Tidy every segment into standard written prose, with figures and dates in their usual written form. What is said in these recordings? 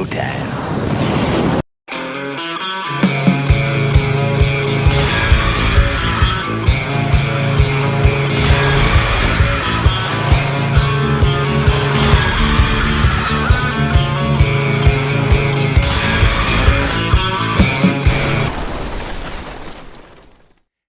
showtime.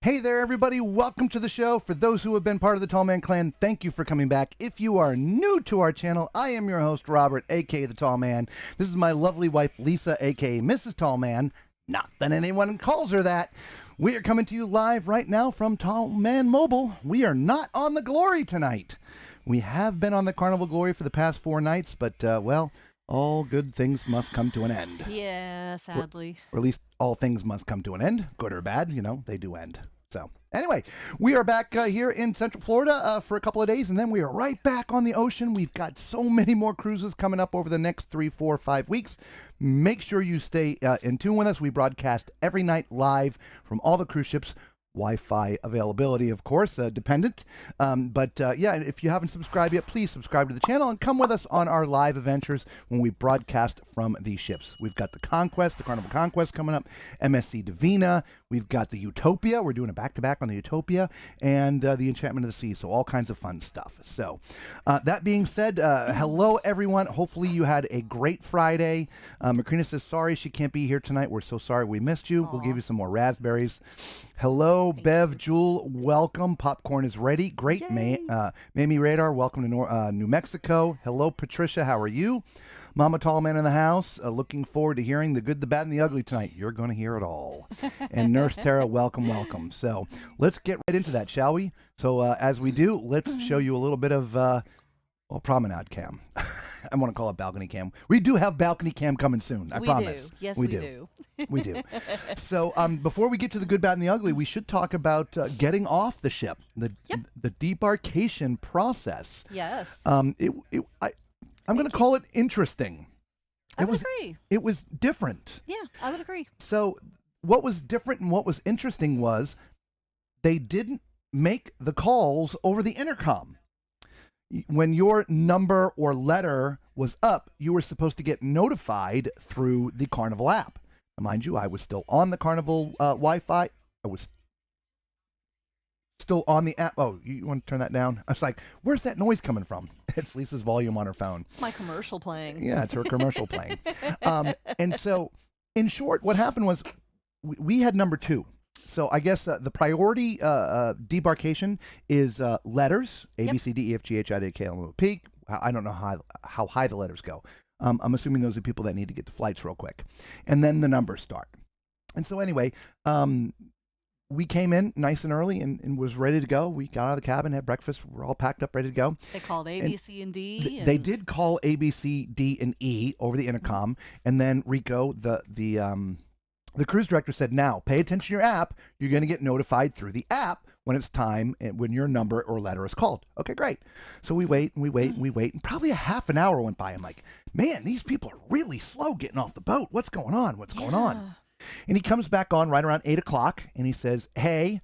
Hey there, everybody. Welcome to the show. For those who have been part of the Tall Man Clan, thank you for coming back. If you are new to our channel, I am your host, Robert, a.k.a. The Tall Man. This is my lovely wife, Lisa, a.k.a. Mrs. Tall Man. Not that anyone calls her that. We are coming to you live right now from Tall Man Mobile. We are not on the Glory tonight. We have been on the Carnival Glory for the past 4 nights, but, well, all good things must come to an end. Yeah, sadly. Or at least all things must come to an end. Good or bad, you know, they do end. So anyway, we are back here in Central Florida for a couple of days, and then we are right back on the ocean. We've got so many more cruises coming up over the next 3, 4, 5 weeks. Make sure you stay in tune with us. We broadcast every night live from all the cruise ships. Wi-Fi availability, of course, dependent. Yeah, if you haven't subscribed yet, please subscribe to the channel and come with us on our live adventures when we broadcast from these ships. We've got the Conquest, the Carnival Conquest coming up, MSC Divina. We've got the Utopia. We're doing a back-to-back on the Utopia and the Enchantment of the Sea. So all kinds of fun stuff. So that being said, hello, everyone. Hopefully you had a great Friday. Macrina says, sorry she can't be here tonight. We're so sorry we missed you. Aww. We'll give you some more raspberries. Hello, Bev, Jewel, welcome. Popcorn is ready. Great. Mamie Radar, welcome to New Mexico. Hello, Patricia, how are you? Mama Tall Man in the house, looking forward to hearing the good, the bad, and the ugly tonight. You're going to hear it all. And Nurse Tara, welcome, welcome. So let's get right into that, shall we? So as we do, let's show you a little bit of, promenade cam. I want to call it balcony cam. We do have balcony cam coming soon. I promise. Do. Yes, we do. We do. So before we get to the good, bad, and the ugly, we should talk about getting off the ship, the debarkation process. Yes. I'm going to call it interesting. I would agree. It was different. Yeah, I would agree. So what was different and what was interesting was they didn't make the calls over the intercom. When your number or letter was up, you were supposed to get notified through the Carnival app. Now, mind you, I was still on the Carnival Wi-Fi. I was still on the app. Oh, you want to turn that down? I was like, where's that noise coming from? It's Lisa's volume on her phone. It's my commercial playing. Yeah, it's her commercial playing. And so, in short, what happened was we had number 2. So I guess the priority debarkation is letters, A, B, C, D, E, F, G, H, I, J, K, L, M, N, O, P. I don't know how high the letters go. I'm assuming those are people that need to get to flights real quick. And then the numbers start. And so anyway, we came in nice and early and was ready to go. We got out of the cabin, had breakfast. We're all packed up, ready to go. They called A, B, C, and D. They did call A, B, C, D, and E over the intercom. And then Rico, the cruise director said, now, pay attention to your app. You're going to get notified through the app when it's time and when your number or letter is called. Okay, great. So we wait and we wait and we wait. And probably a half an hour went by. I'm like, man, these people are really slow getting off the boat. What's going on? What's going on? And he comes back on right around 8 o'clock and he says, hey,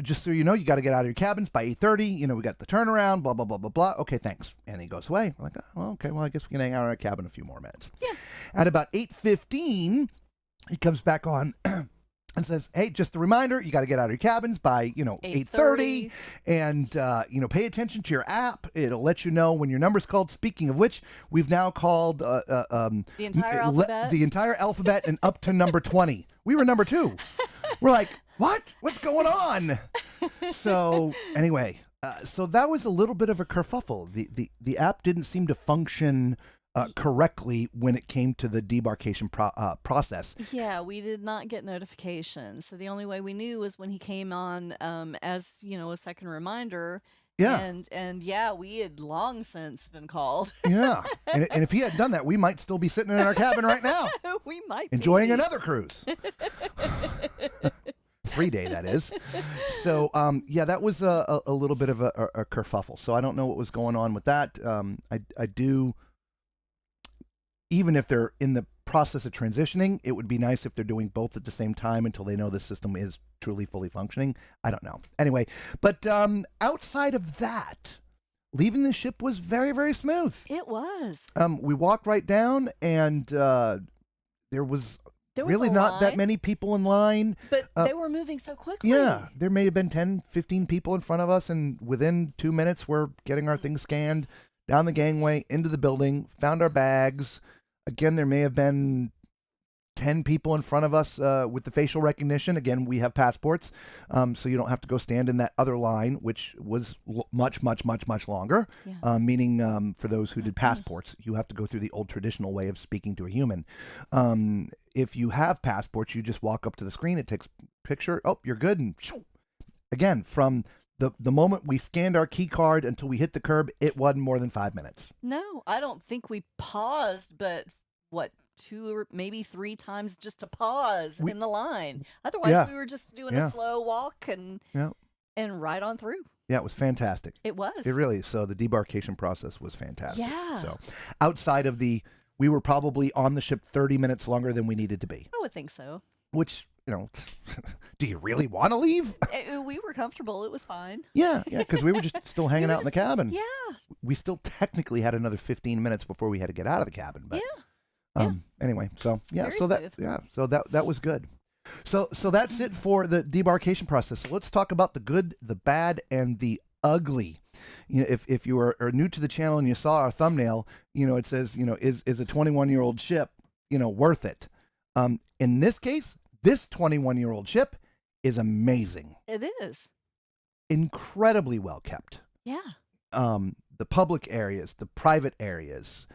just so you know, you got to get out of your cabins by 8:30. You know, we got the turnaround, blah, blah, blah, blah, blah. Okay, thanks. And he goes away. We're like, oh, okay, well, I guess we can hang out in our cabin a few more minutes. Yeah. At about 8:15, he comes back on and says, hey, just a reminder, you got to get out of your cabins by, 8:30 and, pay attention to your app. It'll let you know when your number's called. Speaking of which, we've now called the entire alphabet and up to number 20. We were number 2. We're like, what? What's going on? So anyway, so that was a little bit of a kerfuffle. The app didn't seem to function correctly when it came to the debarkation process. Yeah, we did not get notifications. So the only way we knew was when he came on as, a second reminder. Yeah. And yeah, we had long since been called. Yeah. And if he had done that, we might still be sitting in our cabin right now. We might enjoying another cruise. 3-day, that is. So, that was a little bit of a kerfuffle. So I don't know what was going on with that. I do... Even if they're in the process of transitioning, it would be nice if they're doing both at the same time until they know the system is truly fully functioning. I don't know. Anyway, but outside of that, leaving the ship was very, very smooth. It was. We walked right down, and there was really a not that line, many people in line. but they were moving so quickly. Yeah, there may have been 10, 15 people in front of us, and within 2 minutes, we're getting our things scanned down the gangway, into the building, found our bags. Again, there may have been 10 people in front of us with the facial recognition. Again, we have passports, so you don't have to go stand in that other line, which was much, much, much, much longer, Yeah. meaning for those who did passports, you have to go through the old traditional way of speaking to a human. If you have passports, you just walk up to the screen, it takes a picture, oh, you're good, and again, from the moment we scanned our key card until we hit the curb, it wasn't more than 5 minutes. No, I don't think we paused, but what, 2 or maybe 3 times just to pause in the line. Otherwise, Yeah. we were just doing Yeah. a slow walk and Yeah. right on through. Yeah, it was fantastic. It was. It really, so the debarkation process was fantastic. Yeah. So outside of we were probably on the ship 30 minutes longer than we needed to be, I would think so. which, do you really want to leave? We were comfortable. It was fine. Yeah, because we were just still hanging We were out in the just- cabin. Yeah. We still technically had another 15 minutes before we had to get out of the cabin. But Yeah. anyway, so yeah, Very so that smooth. so that was good. So that's it for the debarkation process. So let's talk about the good, the bad, and the ugly. If you are new to the channel and you saw our thumbnail, it says, is a 21-year-old ship, worth it? In this case, this 21-year-old ship is amazing. It is. Incredibly well kept. Yeah. The public areas, the private areas,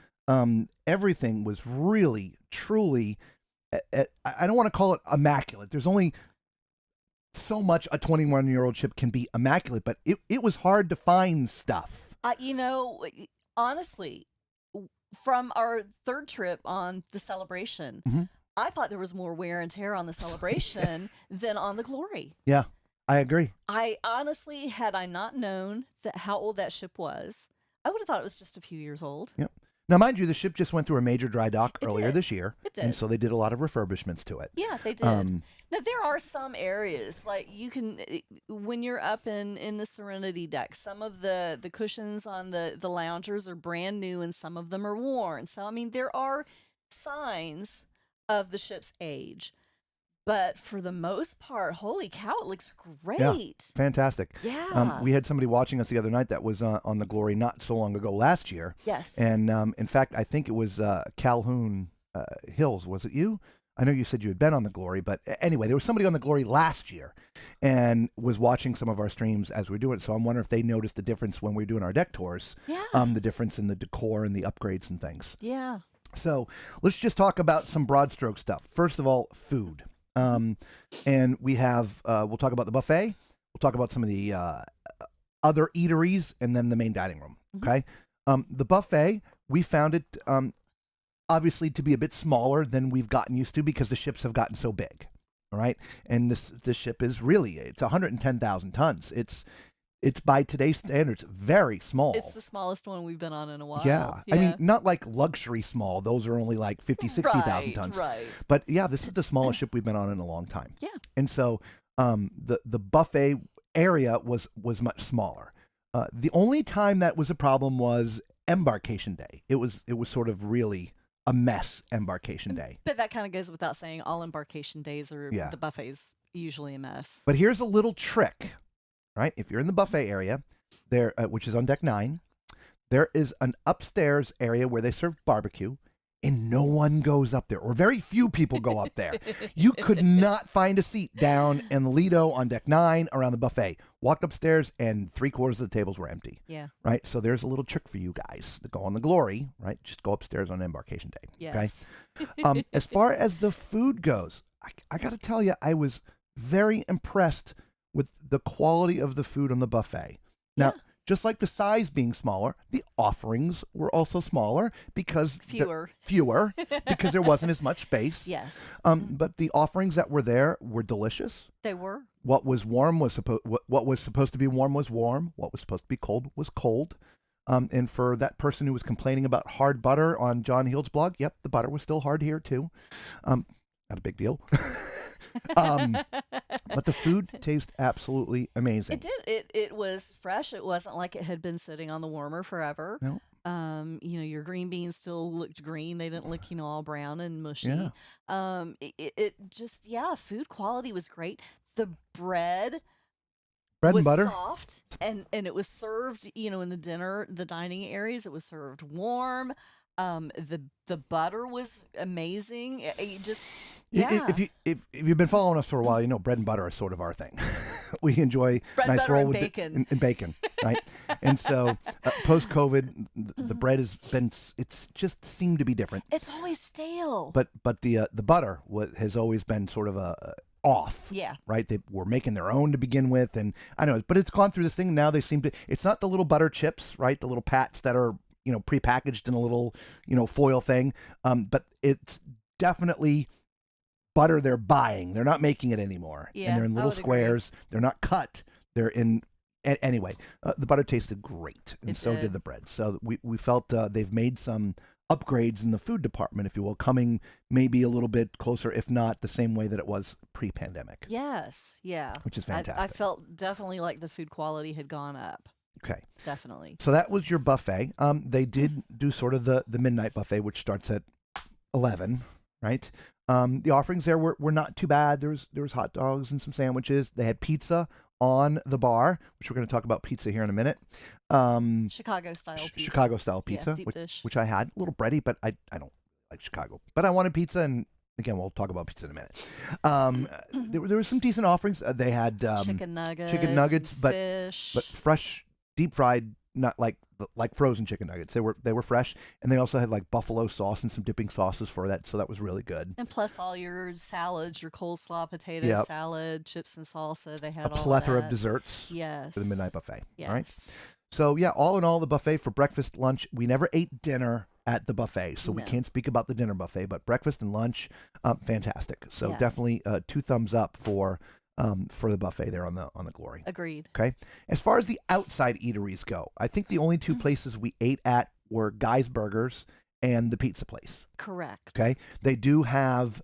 everything was really, truly, I don't want to call it immaculate. There's only so much a 21-year-old ship can be immaculate, but it was hard to find stuff. Honestly, from our 3rd trip on the Celebration, Mhm. I thought there was more wear and tear on the Celebration than on the Glory. Yeah, I agree. I honestly, had I not known how old that ship was, I would have thought it was just a few years old. Yep. Now, mind you, the ship just went through a major dry dock It earlier did. this year. It did. And so they did a lot of refurbishments to it. Yeah, they did. Now, there are some areas, like you can, when you're up in the Serenity deck, some of the cushions on the loungers are brand new and some of them are worn. So, I mean, there are signs of the ship's age. But for the most part, holy cow, it looks great. Fantastic. Yeah. We had somebody watching us the other night that was on the Glory not so long ago last year. Yes. And in fact, I think it was Calhoun Hills. Was it you? I know you said you had been on the Glory, but anyway, there was somebody on the Glory last year and was watching some of our streams as we were doing it. So I'm wondering if they noticed the difference when we were doing our deck tours. Yeah. The difference in the decor and the upgrades and things. Yeah. So let's just talk about some broad stroke stuff. First of all, food. And we have, we'll talk about the buffet. We'll talk about some of the other eateries and then the main dining room. Okay. The buffet, we found it obviously to be a bit smaller than we've gotten used to because the ships have gotten so big. All right. And this ship is really, it's 110,000 tons. It's by today's standards, very small. It's the smallest one we've been on in a while. Yeah. I mean, not like luxury small. Those are only like 50, 60,000 tons. Right. But yeah, this is the smallest ship we've been on in a long time. Yeah. And so the buffet area was much smaller. The only time that was a problem was embarkation day. It was sort of really a mess embarkation day. But that kind of goes without saying. All embarkation days are Yeah. the buffet's usually a mess. But here's a little trick, right? If you're in the buffet area, there, which is on deck 9, there is an upstairs area where they serve barbecue, and no one goes up there, or very few people go up there. You could not find a seat down in the Lido on deck 9 around the buffet. Walked upstairs, and 3/4 of the tables were empty. Yeah. Right? So there's a little trick for you guys that go on the Glory, right? Just go upstairs on embarkation day. Yes. Okay? As far as the food goes, I got to tell you, I was very impressed with the quality of the food on the buffet. Now, Yeah. just like the size being smaller, the offerings were also smaller because Fewer. because there wasn't as much space. Yes. But the offerings that were there were delicious. They were. What was warm was what was supposed to be warm was warm. What was supposed to be cold was cold. And for that person who was complaining about hard butter on John Heald's blog, yep, the butter was still hard here too. Not a big deal. But the food tastes absolutely amazing. It did. It was fresh. It wasn't like it had been sitting on the warmer forever. No. Your green beans still looked green. They didn't look, all brown and mushy. Yeah. It just, food quality was great. The bread Bread was and butter. soft, and it was served, in the dining areas. It was served warm. The butter was amazing. It just, yeah. If you've been following us for a while, bread and butter is sort of our thing. We enjoy Bread, nice butter, roll and with bacon. and bacon, right? And so post-COVID, the bread has been it's just seemed to be different. It's always stale. But the butter has always been sort of a off. Yeah. Right? They were making their own to begin with, and I know, but it's gone through this thing. Now they seem to. It's not the little butter chips, right? The little pats that are prepackaged in a little foil thing. But it's definitely butter they're buying. They're not making it anymore. Yeah, And they're in little I would squares. Agree. They're not cut. They're in. Anyway, the butter tasted great, and so did the bread. So we felt they've made some upgrades in the food department, if you will, coming maybe a little bit closer, if not the same way that it was pre-pandemic. Yes, yeah. Which is fantastic. I felt definitely like the food quality had gone up. Okay. Definitely. So that was your buffet. They did do sort of the midnight buffet, which starts at 11, right? The offerings there were not too bad. There was hot dogs and some sandwiches. They had pizza on the bar, which we're going to talk about pizza here in a minute. Chicago style pizza. Chicago style pizza, deep dish. which I had. A little bready, but I don't like Chicago. But I wanted pizza, and again, we'll talk about pizza in a minute. There were some decent offerings. They had chicken nuggets, fish. but fresh, deep fried, not like frozen chicken nuggets. They were fresh, and they also had like buffalo sauce and some dipping sauces for that, so that was really good. And plus all your salads, your coleslaw, potato salad, chips and salsa. They had a plethora of desserts. Yes. For the midnight buffet. Yes. All right. So yeah, all in all, the buffet for breakfast, lunch. We never ate dinner at the buffet, so we can't speak about the dinner buffet. But breakfast and lunch, fantastic. So definitely 2 thumbs up for the buffet there on the Glory. Agreed. Okay. As far as the outside eateries go, I think the only 2 places we ate at were Guy's Burgers and the pizza place. Correct. Okay. They do have,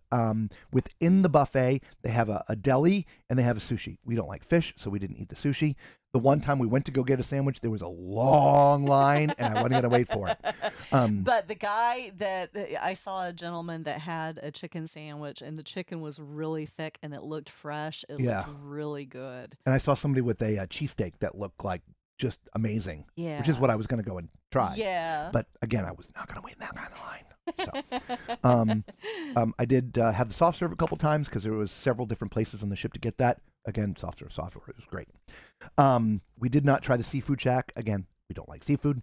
within the buffet, they have a deli and they have a sushi. We don't like fish, so we didn't eat the sushi. The one time we went to go get a sandwich, there was a long line and I wasn't going to wait for it. But the guy that I saw a gentleman that had a chicken sandwich, and the chicken was really thick and it looked fresh. It looked really good. And I saw somebody with a cheesesteak that looked like just amazing. Yeah. Which is what I was going to go and try. Yeah. But again, I was not going to wait in that kind of line. So, I did have the soft serve a couple times because there was several different places on the ship to get that. Again, soft serve. It was great. We did not try the seafood shack. Again, we don't like seafood.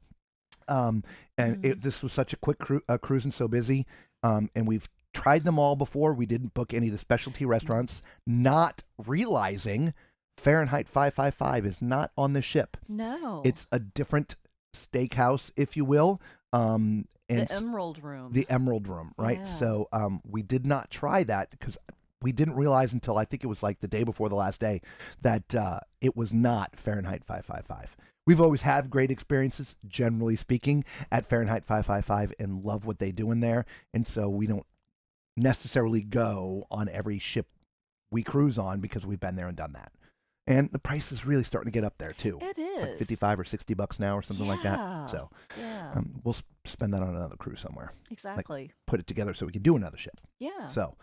This was such a quick cruise and so busy. And we've tried them all before. We didn't book any of the specialty restaurants, not realizing Fahrenheit 555 is not on the ship. No. It's a different steakhouse, if you will. And the Emerald Room. The Emerald Room, right? Yeah. So we did not try that because we didn't realize until I think it was like the day before the last day that it was not Fahrenheit 555. We've always had great experiences, generally speaking, at Fahrenheit 555 and love what they do in there. And so we don't necessarily go on every ship we cruise on because we've been there and done that. And the price is really starting to get up there, too. It is. It's like 55 or 60 bucks now or something like that. So we'll spend that on another cruise somewhere. Exactly. Like, put it together so we can do another ship. Yeah. So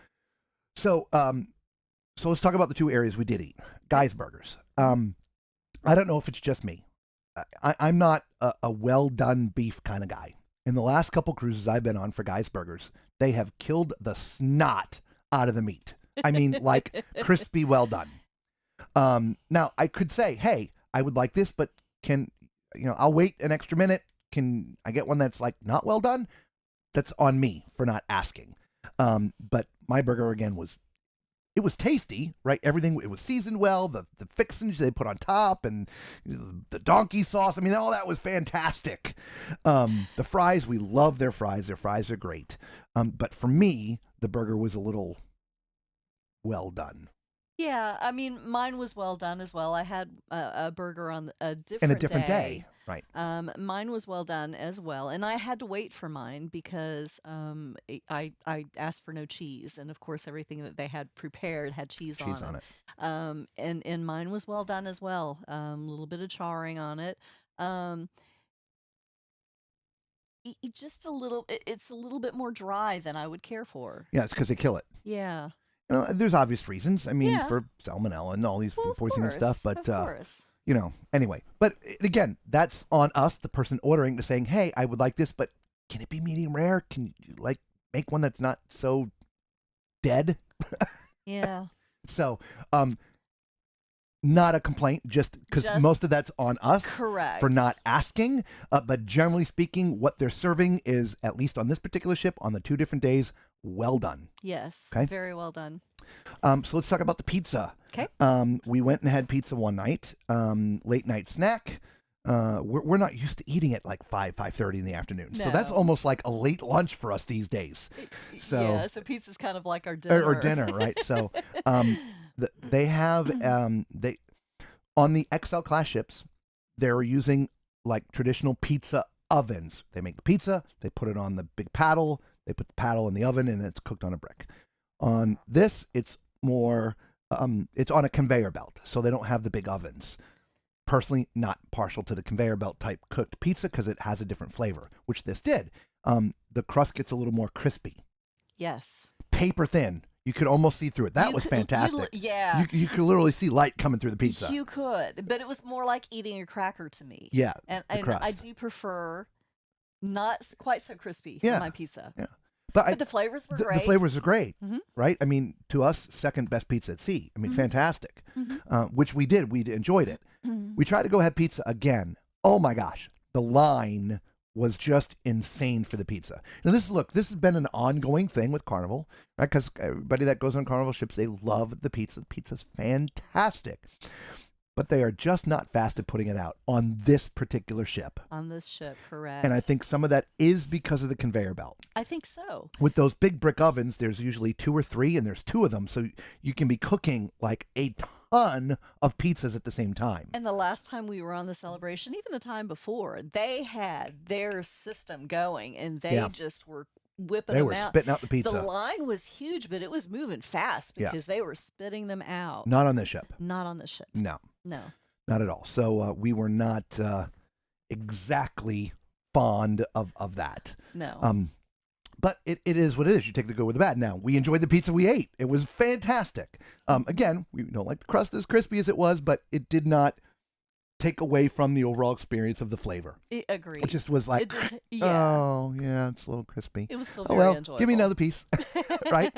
let's talk about the 2 areas we did eat. Guy's Burgers. I don't know if it's just me. I'm not a well-done beef kind of guy. In the last couple cruises I've been on for Guy's Burgers, they have killed the snot out of the meat. I mean, like crispy, well done. Now I could say, hey, I would like this, but I'll wait an extra minute. Can I get one that's like not well done? That's on me for not asking. But my burger again was tasty, right? Everything, it was seasoned well, the fixings they put on top and the donkey sauce. I mean, all that was fantastic. The fries, we love their fries. Their fries are great. But for me, the burger was a little well done. Yeah, I mean, mine was well done as well. I had a burger on a In a different different day. Right. Mine was well done as well, and I had to wait for mine because I asked for no cheese, and of course everything that they had prepared had cheese Cheese on on it. it. And mine was well done as well. A little bit of charring on it. Um, just a little. It's a little bit more dry than I would care for. Yeah, it's because they kill it. Yeah. There's obvious reasons. I mean, Yeah. for salmonella and all these Well, food of poisoning and stuff. course, But, of course. anyway. But again, that's on us, the person ordering, to saying, hey, I would like this, but can it be medium rare? Can you, make one that's not so dead? Yeah. So, not a complaint, just because most of that's on us Correct. for not asking. But generally speaking, what they're serving is, at least on this particular ship, on the 2 different days, well done. Yes. Okay. Very well done. So let's talk about the pizza. Okay. We went and had pizza one night, late night snack. We're not used to eating at like 5:30 in the afternoon. So that's No. almost like a late lunch for us these days. So Yeah, so pizza's kind of like our dinner. or dinner, right? So they have they on the XL class ships, they're using like traditional pizza ovens. They make the pizza, they put it on the big paddle, they put the paddle in the oven, and it's cooked on a brick. On this, it's more it's on a conveyor belt, so they don't have the big ovens. Personally, not partial to the conveyor belt type cooked pizza because it has a different flavor, which this did. The crust gets a little more crispy. Yes. Paper thin. You could almost see through it. That You was could- fantastic. yeah. You could literally see light coming through the pizza. You could, but it was more like eating a cracker to me. Yeah, And the crust. I do prefer not quite so crispy Yeah. on my pizza. Yeah. But the flavors were the great. flavors are great, Mhm. right? I mean, to us, second best pizza at sea. I mean, Mhm. fantastic, which we did. We enjoyed it. Mhm. We tried to go have pizza again. Oh my gosh, the line was just insane for the pizza. Now this has been an ongoing thing with Carnival, right? Because everybody that goes on Carnival ships, they love the pizza. The pizza's fantastic, but they are just not fast at putting it out on this particular ship. On this ship, correct. And I think some of that is because of the conveyor belt. I think so. With those big brick ovens, there's usually 2 or 3, and there's 2 of them, so you can be cooking like a ton of pizzas at the same time. And the last time we were on the celebration, even the time before, they had their system going, and they Yeah. just were whipping They them were out. spitting out the The pizza. line was huge, but it was moving fast Yeah. because they were spitting them out. Not on this ship. Not on the ship. No, No. not at all. So we were not exactly fond of that. No. But it is what it is. You take the good with the bad. Now, we enjoyed the pizza we ate. It was fantastic. Again, we don't like the crust as crispy as it was, but it did not take away from the overall experience of the flavor. Agreed. It just was like, yeah. oh, yeah, it's a little crispy. It was still Oh, very well, enjoyable. give me another piece, right?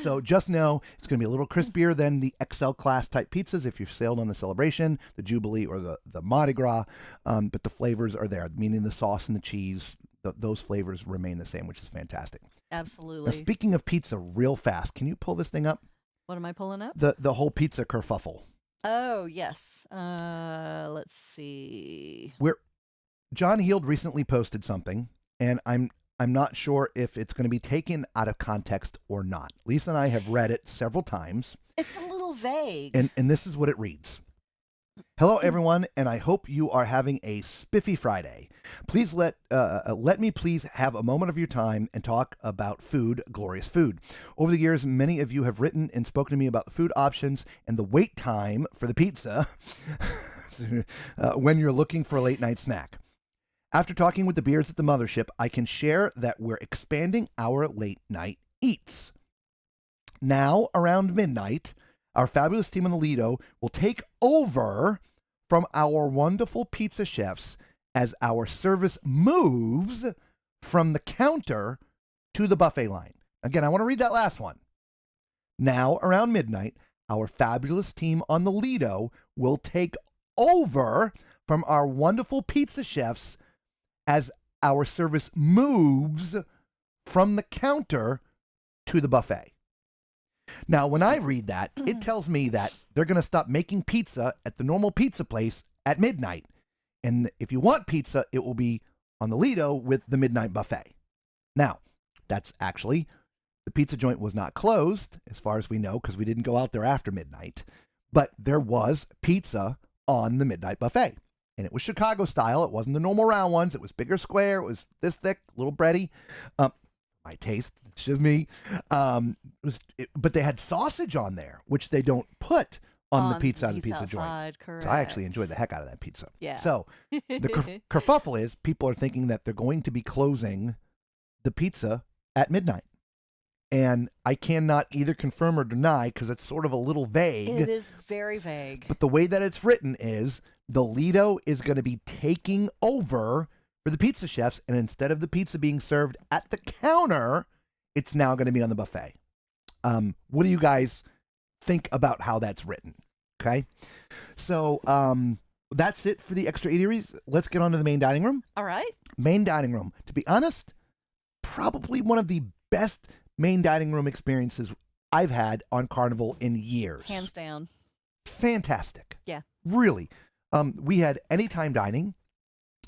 So just know it's going to be a little crispier than the XL class type pizzas if you've sailed on the Celebration, the Jubilee, or the Mardi Gras. But the flavors are there, meaning the sauce and the cheese, those flavors remain the same, which is fantastic. Absolutely. Now, speaking of pizza real fast, can you pull this thing up? What am I pulling up? The whole pizza kerfuffle. Oh, yes. Let's see. John Heald recently posted something, and I'm not sure if it's going to be taken out of context or not. Lisa and I have read it several times. It's a little vague. And this is what it reads. Hello, everyone, and I hope you are having a spiffy Friday. Please let me please have a moment of your time and talk about food, glorious food. Over the years, many of you have written and spoken to me about the food options and the wait time for the pizza when you're looking for a late night snack. After talking with the beards at the mothership, I can share that we're expanding our late night eats. Now, around midnight, our fabulous team on the Lido will take over from our wonderful pizza chefs as our service moves from the counter to the buffet line. Again, I want to read that last one. Now, around midnight, our fabulous team on the Lido will take over from our wonderful pizza chefs as our service moves from the counter to the buffet. Now, when I read that, it tells me that they're going to stop making pizza at the normal pizza place at midnight. And if you want pizza, it will be on the Lido with the midnight buffet. Now, that's actually The pizza joint was not closed, as far as we know, because we didn't go out there after midnight. But there was pizza on the midnight buffet. And it was Chicago style. It wasn't the normal round ones. It was bigger square. It was this thick, a little bready. My taste, it's just me. But they had sausage on there, which they don't put on the pizza joint. Correct. So I actually enjoyed the heck out of that pizza. Yeah. So the kerfuffle is people are thinking that they're going to be closing the pizza at midnight. And I cannot either confirm or deny because it's sort of a little vague. It is very vague. But the way that it's written is the Lido is going to be taking over for the pizza chefs. And instead of the pizza being served at the counter, it's now going to be on the buffet. What do you guys think about how that's written? Okay. So that's it for the extra eateries. Let's get on to the main dining room. All right. Main dining room. To be honest, probably one of the best main dining room experiences I've had on Carnival in years. Hands down. Fantastic. Yeah. Really. We had anytime dining.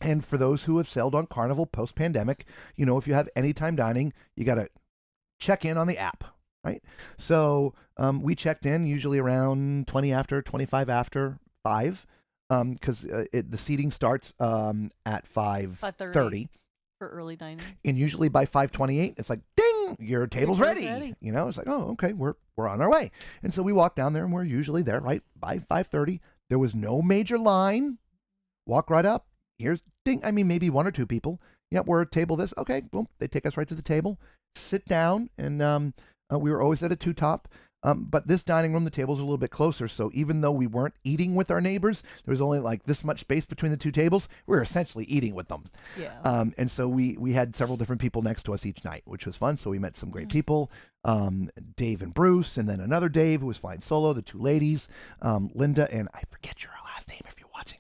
And for those who have sailed on Carnival post-pandemic, you know, if you have anytime dining, you got to check in on the app, right? So we checked in usually around 20 after, 25 after 5, because the seating starts at 5:30. For early dining. And usually by 5:28, it's like, ding, your table's ready. You know, it's like, oh, okay, we're on our way. And so we walk down there and we're usually there, right, by 5:30. There was no major line. Walk right up. Here's ding. I mean, maybe one or two people. Yep, we're at table this. Okay, boom. They take us right to the table. Sit down, and we were always at a two-top. But this dining room, the tables are a little bit closer. So even though we weren't eating with our neighbors, there was only like this much space between the two tables. We were essentially eating with them. Yeah. And so we had several different people next to us each night, which was fun. So we met some great people, Dave and Bruce, and then another Dave who was flying solo, the two ladies, Linda, and I forget your last name if you're watching.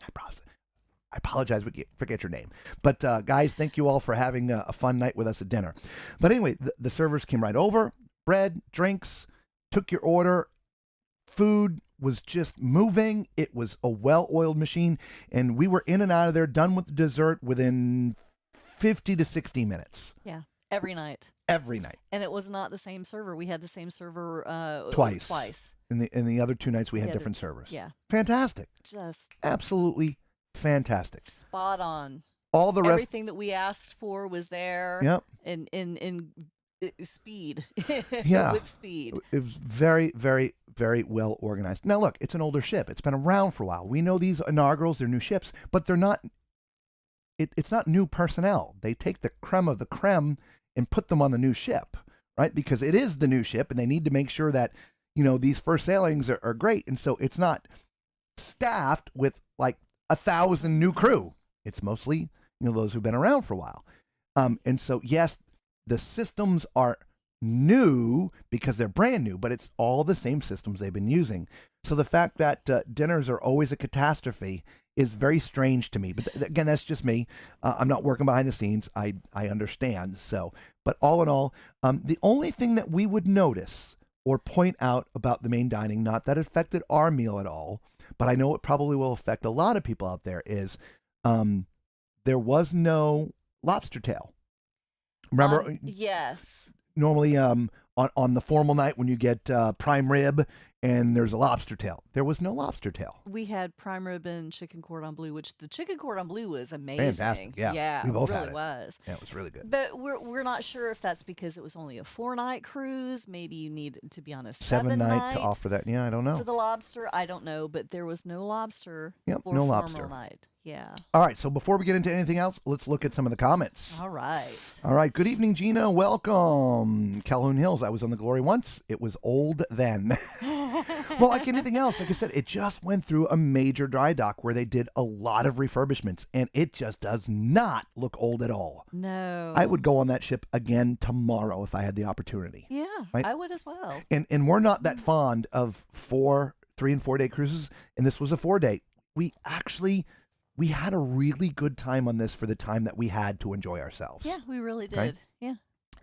I apologize, we forget your name. But guys, thank you all for having a fun night with us at dinner. But anyway, the servers came right over, bread, drinks, took your order. Food was just moving. It was a well-oiled machine, and we were in and out of there, done with the dessert within 50 to 60 minutes. Yeah, every night. Every night. And it was not the same server. We had the same server twice. In the other two nights, we had different servers. Yeah. Fantastic. Just absolutely fantastic. Spot on. All the rest. Everything that we asked for was there. Yep. In speed. Yeah. With speed. It was very, very, very well organized. Now, look, it's an older ship. It's been around for a while. We know these inaugurals, they're new ships, but they're not, it's not new personnel. They take the creme of the creme and put them on the new ship, right? Because it is the new ship, and they need to make sure that, you know, these first sailings are great. And so it's not staffed with like 1,000 new crew. It's mostly, you know, those who've been around for a while. And so, yes, the systems are new because they're brand new, but it's all the same systems they've been using. So the fact that dinners are always a catastrophe is very strange to me. But again, that's just me. I'm not working behind the scenes. I understand. So, but all in all, the only thing that we would notice or point out about the main dining, not that it affected our meal at all, but I know it probably will affect a lot of people out there, is there was no lobster tail. Remember? Yes. Normally on the formal night when you get prime rib and there's a lobster tail. There was no lobster tail. We had prime rib and chicken cordon bleu, which the chicken cordon bleu was amazing. Fantastic. Yeah. We both it really had it. was. Yeah, it was really good. But we're not sure if that's because it was only a 4-night cruise. Maybe you need to be on a 7-night to offer that. Yeah, I don't know. For the lobster, I don't know, but there was no lobster. Yep, for no a lobster. formal night. Yeah. All right, so before we get into anything else, let's look at some of the comments. All right. All right. Good evening, Gina. Welcome. Calhoun Hills. I was on the Glory once. It was old then. Well, like anything else, like I said, it just went through a major dry dock where they did a lot of refurbishments, and it just does not look old at all. No. I would go on that ship again tomorrow if I had the opportunity. Yeah, right? I would as well. And we're not that fond of 3 and 4 day cruises, and this was a 4-day. We had a really good time on this for the time that we had to enjoy ourselves. Yeah, we really did. Right? Yeah.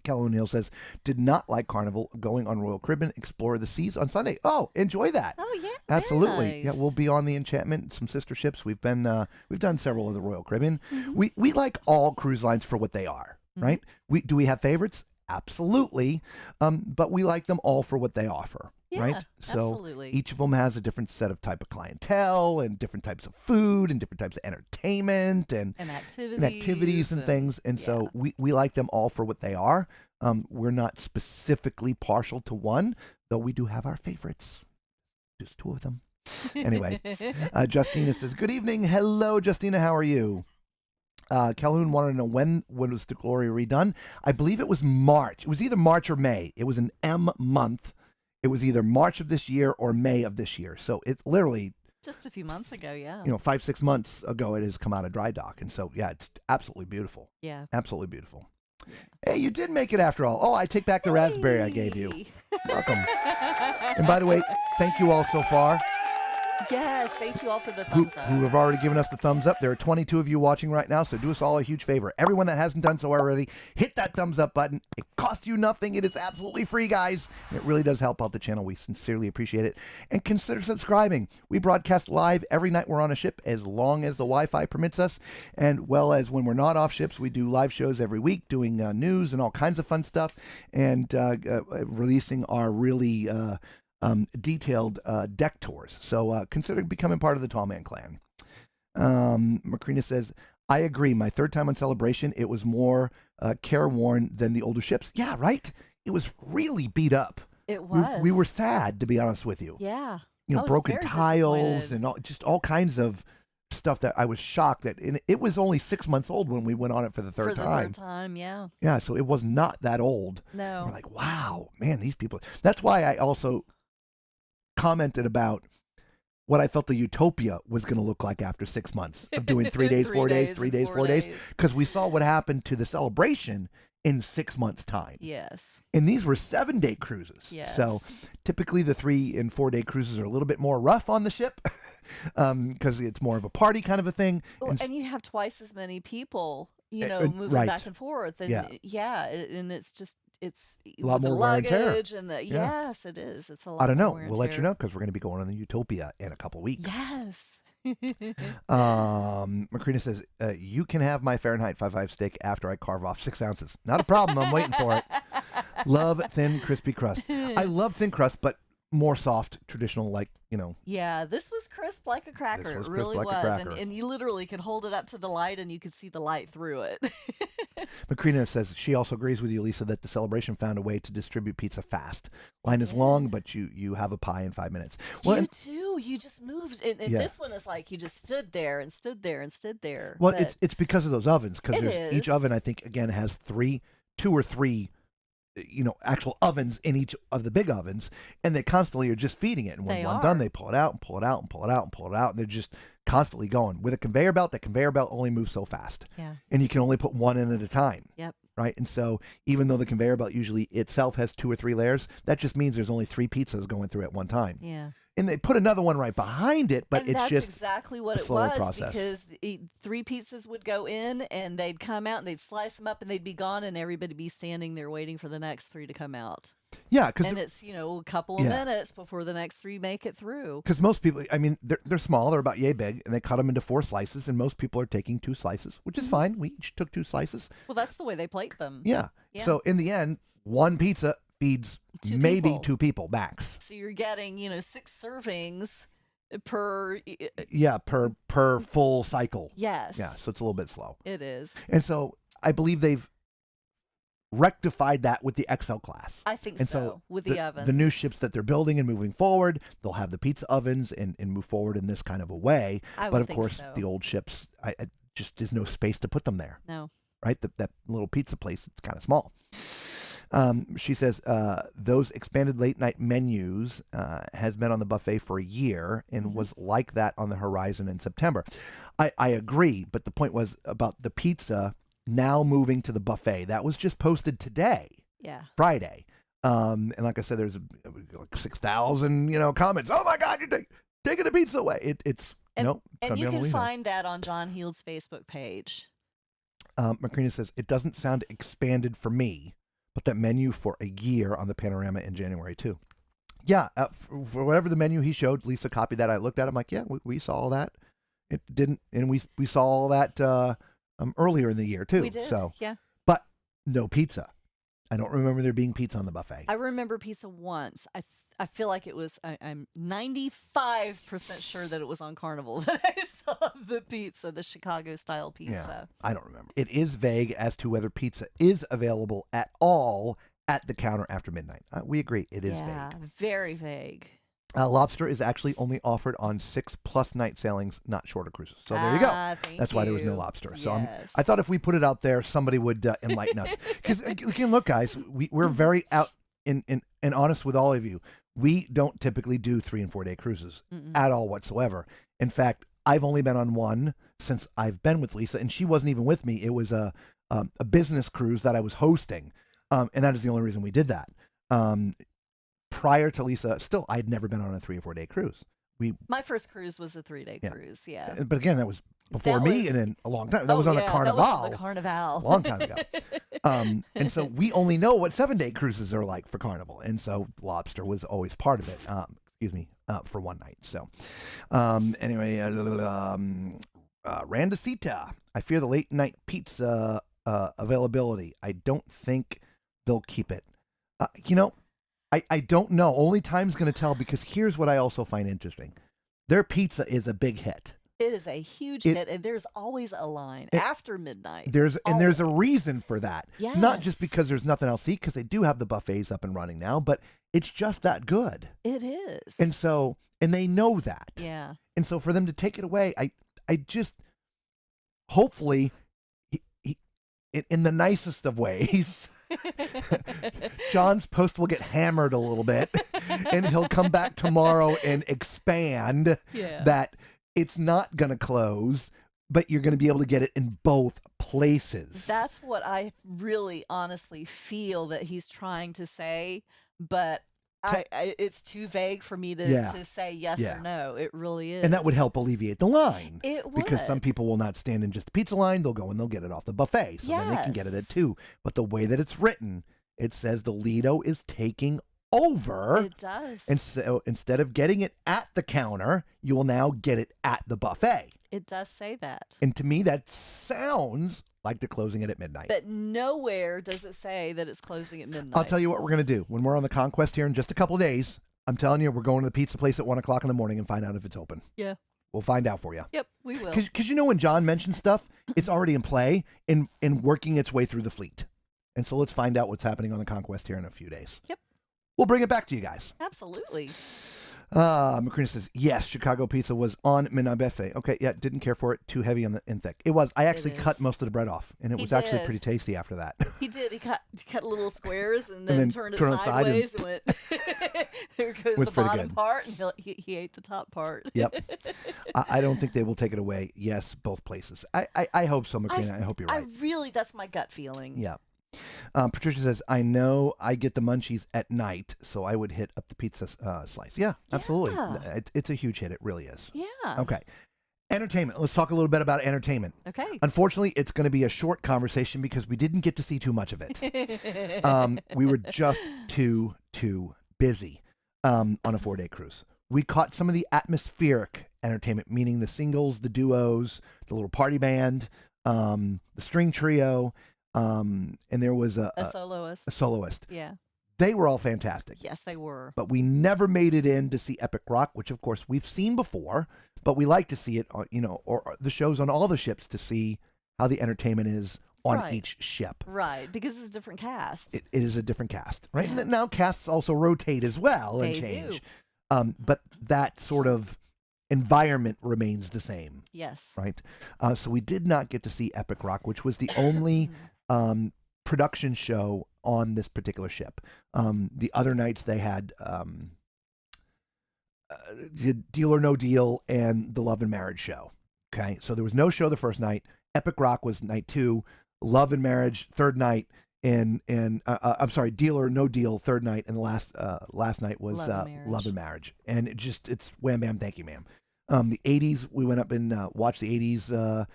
Calhoun Hill says, did not like Carnival, going on Royal Caribbean, explore the seas on Sunday. Oh, enjoy that. Oh, yeah. Absolutely. Nice. Yeah, we'll be on the Enchantment, some sister ships. We've done several of the Royal Caribbean. Mm-hmm. We like all cruise lines for what they are, right? Do we have favorites? Absolutely. But we like them all for what they offer. Yeah, right? So absolutely. each of them has a different set of type of clientele and different types of food and different types of entertainment and activities and things. And so we like them all for what they are. We're not specifically partial to one, though we do have our favorites. Just two of them. Anyway, Justina says, good evening. Hello, Justina. How are you? Calhoun wanted to know when was the Glory redone. I believe it was March. It was either March or May. It was an M month. It was either March of this year or May of this year. So it's literally just a few months ago, yeah. 5-6 months ago it has come out of dry dock. And so, yeah, it's absolutely beautiful. Yeah. Absolutely beautiful. Yeah. Hey, you did make it after all. Oh, I take back the raspberry I gave you. Welcome. And by the way, thank you all so far. Yes, thank you all for the thumbs up. Who have already given us the thumbs up. There are 22 of you watching right now, so do us all a huge favor. Everyone that hasn't done so already, hit that thumbs up button. It costs you nothing. It is absolutely free, guys. And it really does help out the channel. We sincerely appreciate it. And consider subscribing. We broadcast live every night we're on a ship as long as the Wi-Fi permits us. And well as when we're not off ships, we do live shows every week doing news and all kinds of fun stuff and releasing our really... detailed deck tours. So consider becoming part of the Tall Man Clan. Macrina says, I agree. My third time on Celebration, it was more careworn than the older ships. Yeah, right? It was really beat up. It was. We were sad, to be honest with you. Yeah. Broken tiles and all kinds of stuff that I was shocked that it was only 6 months old when we went on it for the third time. Yeah. Yeah, so it was not that old. No. We're like, wow, man, these people. That's why I also commented about what I felt the Utopia was going to look like after 6 months of doing 3 days, 4 days, 3 days, 4 days. Because we saw what happened to the Celebration in 6 months' time. Yes. And these were 7-day cruises. Yes. So typically the 3 and 4 day cruises are a little bit more rough on the ship because it's more of a party kind of a thing. Well, and you have twice as many people, moving back and forth. And and it's a lot more luggage and yes, it is. It's a lot. I don't know. We'll let you know because we're going to be going on the Utopia in a couple weeks. Yes. Macrina says, you can have my Fahrenheit 5.5 steak after I carve off 6 ounces. Not a problem. I'm waiting for it. Love thin, crispy crust. I love thin crust, but more soft, traditional, Yeah, this was crisp like a cracker. It really was. And you literally could hold it up to the light and you could see the light through it. Macrina says she also agrees with you, Lisa, that the Celebration found a way to distribute pizza fast. Line is long, but you have a pie in 5 minutes. Well, you too. You just moved. And this one is like you just stood there and stood there and stood there. Well, it's because of those ovens. Because each oven, I think, again, has 2 or 3 actual ovens in each of the big ovens, and they constantly are just feeding it. And when one's done, they pull it out and pull it out and pull it out and pull it out, and they're just constantly going. With a conveyor belt, that conveyor belt only moves so fast. Yeah. And you can only put one in at a time. Yep. Right? And so even though the conveyor belt usually itself has 2 or 3 layers, that just means there's only 3 pizzas going through at one time. Yeah. And they put another one right behind it, but it's just exactly what it was process. Because 3 pizzas would go in and they'd come out and they'd slice them up and they'd be gone and everybody be standing there waiting for the next 3 to come out. Yeah, and it's a couple of minutes before the next 3 make it through. Because most people, I mean, they're small, they're about yay big, and they cut them into 4 slices, and most people are taking 2 slices, which is fine. We each took 2 slices. Well, that's the way they plate them. Yeah. So in the end, one pizza feeds 2 people max. So you're getting 6 servings per per full cycle. Yes. Yeah, so it's a little bit slow. It is. And so I believe they've rectified that with the XL class. I think so with the ovens. The new ships that they're building and moving forward, they'll have the pizza ovens and move forward in this kind of a way. But of course, the old ships, I just there's no space to put them there. No. Right? That little pizza place, it's kind of small. She says, those expanded late night menus has been on the buffet for a year and was like that on the horizon in September. I agree, but the point was about the pizza now moving to the buffet. That was just posted today. Yeah. Friday. And like I said, there's like 6,000, comments. Oh my God, you're taking the pizza away. It's and you can find that on John Heald's Facebook page. Macrina says, it doesn't sound expanded for me, but that menu for a year on the Panorama in January too. Yeah, for whatever the menu he showed, Lisa copied that. I looked at it. I'm like, yeah, we saw all that. It didn't, and we saw all that earlier in the year too. We did, so yeah. But no pizza. I don't remember there being pizza on the buffet. I remember pizza once. I feel like it was, I'm 95% sure that it was on Carnival that I saw the pizza, the Chicago style pizza. I don't remember. It is vague as to whether pizza is available at all at the counter after midnight. We agree. It is vague. Very vague. Lobster is actually only offered on 6+ night sailings, not shorter cruises. So there you go. That's why there was no lobster. So I thought if we put it out there, somebody would enlighten us. Because look, guys, we're very out and honest with all of you. We don't typically do 3 and 4 day cruises at all whatsoever. In fact, I've only been on one since I've been with Lisa, and she wasn't even with me. It was a business cruise that I was hosting, and that is the only reason we did that. Prior to Lisa, still, I'd never been on a 3 or 4 day cruise. My first cruise was a 3-day cruise, yeah. But again, that was before me and in a long time. That was on the Carnival. That was on the Carnival. A long time ago. And so we only know what 7-day cruises are like for Carnival. And so lobster was always part of it. For one night. So anyway, Randacita. I fear the late night pizza availability. I don't think they'll keep it. I don't know. Only time's going to tell, because here's what I also find interesting. Their pizza is a big hit. It is a huge hit, and there's always a line after midnight. There's a reason for that. Yes. Not just because there's nothing else to eat, because they do have the buffets up and running now, but it's just that good. It is. And they know that. Yeah. And so for them to take it away, I just, hopefully, he, in the nicest of ways, John's post will get hammered a little bit, and he'll come back tomorrow and expand that it's not going to close, but you're going to be able to get it in both places. That's what I really honestly feel that he's trying to say, but it's too vague for me to say yes or no. It really is. And that would help alleviate the line. It would. Because some people will not stand in just the pizza line. They'll go and they'll get it off the buffet. So then they can get it at 2. But the way that it's written, it says the Lido is taking over. It does. And so instead of getting it at the counter, you will now get it at the buffet. It does say that. And to me, that sounds like they're closing it at midnight. But nowhere does it say that it's closing at midnight. I'll tell you what we're going to do. When we're on the Conquest here in just a couple of days, I'm telling you, we're going to the pizza place at 1 o'clock in the morning and find out if it's open. Yeah. We'll find out for you. Yep, we will. Because when John mentions stuff, it's already in play and working its way through the fleet. And so let's find out what's happening on the Conquest here in a few days. Yep. We'll bring it back to you guys. Absolutely. Macrina says, yes, Chicago pizza was on midnight buffet. Okay, yeah, didn't care for it. Too heavy and thick. It was. I actually cut most of the bread off, and it was actually pretty tasty after that. He did. He cut little squares and then turned it sideways and went, there goes the bottom part, and he ate the top part. Yep. I don't think they will take it away. Yes, both places. I hope so, Macrina. I hope you're right. That's my gut feeling. Yeah. Patricia says, I know I get the munchies at night, so I would hit up the pizza slice. Yeah, absolutely. Yeah. It's a huge hit. It really is. Yeah. Okay. Entertainment. Let's talk a little bit about entertainment. Okay. Unfortunately, it's going to be a short conversation because we didn't get to see too much of it. We were just too busy on a 4-day cruise. We caught some of the atmospheric entertainment, meaning the singles, the duos, the little party band, the string trio, and there was a soloist. A soloist. Yeah. They were all fantastic. Yes, they were. But we never made it in to see Epic Rock, which of course we've seen before, but we like to see it, or the shows on all the ships to see how the entertainment is on each ship. Right, because it's a different cast. It is a different cast, right? Yeah. And now casts also rotate as well and change. But that sort of environment remains the same. Yes. Right? So we did not get to see Epic Rock, which was the only production show on this particular ship. The other nights they had Deal or No Deal and the Love and Marriage show. Okay, so there was no show the first night. Epic Rock was night 2. Love and Marriage third night, and I'm sorry, Deal or No Deal third night, and the last night was Love and Marriage. And it's wham bam, thank you, ma'am. The 80s, we went up and watched the 80s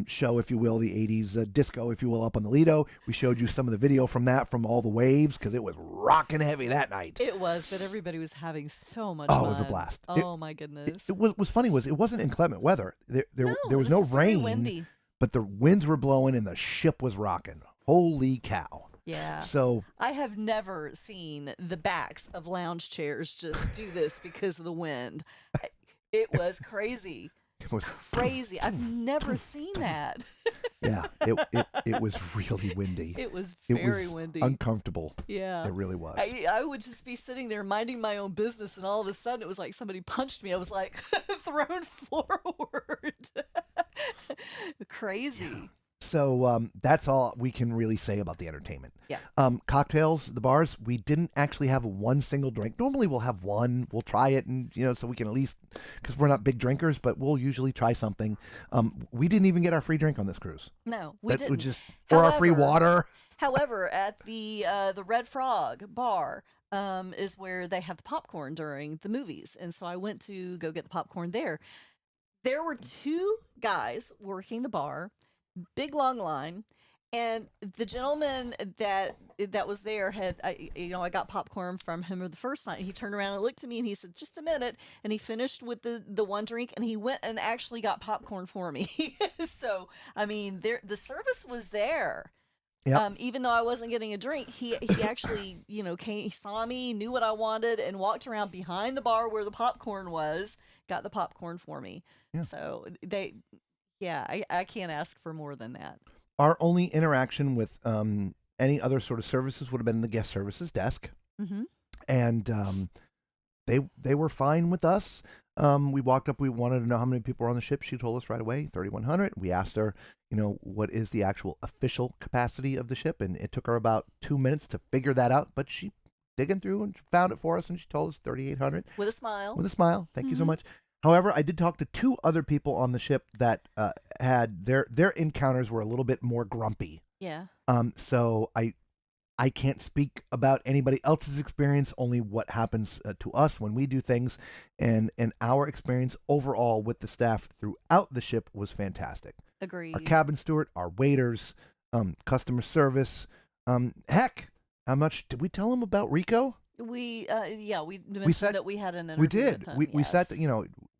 show, if you will, the 80s disco, if you will, up on the Lido. We showed you some of the video from that, from all the waves, because it was rocking heavy that night. It was, but everybody was having so much fun. Oh, it was a blast. Oh, my goodness. It was funny was it wasn't inclement weather. There was no rain, windy. But the winds were blowing and the ship was rocking. Holy cow. Yeah. So I have never seen the backs of lounge chairs just do this because of the wind. It was crazy. it was Crazy. I've never seen that. yeah, it was really windy. It was It very was windy. uncomfortable. Yeah. It really was. I would just be sitting there minding my own business, and all of a sudden it was like somebody punched me. I was like thrown forward. Crazy. So that's all we can really say about the entertainment. Yeah. Cocktails, the bars, we didn't actually have one single drink. Normally we'll have one, we'll try it, and so we can at least, because we're not big drinkers, but we'll usually try something. We didn't even get our free drink on this cruise. No, we That didn't. was just or our free water. However, at the Red Frog bar is where they have the popcorn during the movies, and so I went to go get the popcorn there. There were two guys working the bar, big long line, and the gentleman that was there I got popcorn from him the first night. He turned around and looked at me and he said, "Just a minute," and he finished with the one drink and he went and actually got popcorn for me. So I mean, the service was there. Yep. Even though I wasn't getting a drink, he actually, came, he saw me, knew what I wanted, and walked around behind the bar where the popcorn was, got the popcorn for me. Yeah. So I can't ask for more than that. Our only interaction with any other sort of services would have been the guest services desk, Mm-hmm. and they were fine with us. We walked up. We wanted to know how many people were on the ship. She told us right away, 3,100. We asked her, what is the actual official capacity of the ship, and it took her about 2 minutes to figure that out. But she digging through and found it for us, and she told us 3,800 With a smile. with a smile. Thank you so much. However, I did talk to two other people on the ship that had their encounters were a little bit more grumpy. Yeah. So I can't speak about anybody else's experience, only what happens to us when we do things. And our experience overall with the staff throughout the ship was fantastic. Agreed. Our cabin steward, our waiters, customer service. Heck, how much did we tell them about Rico? We mentioned that we had an interview. We did. With him. We Yes. sat.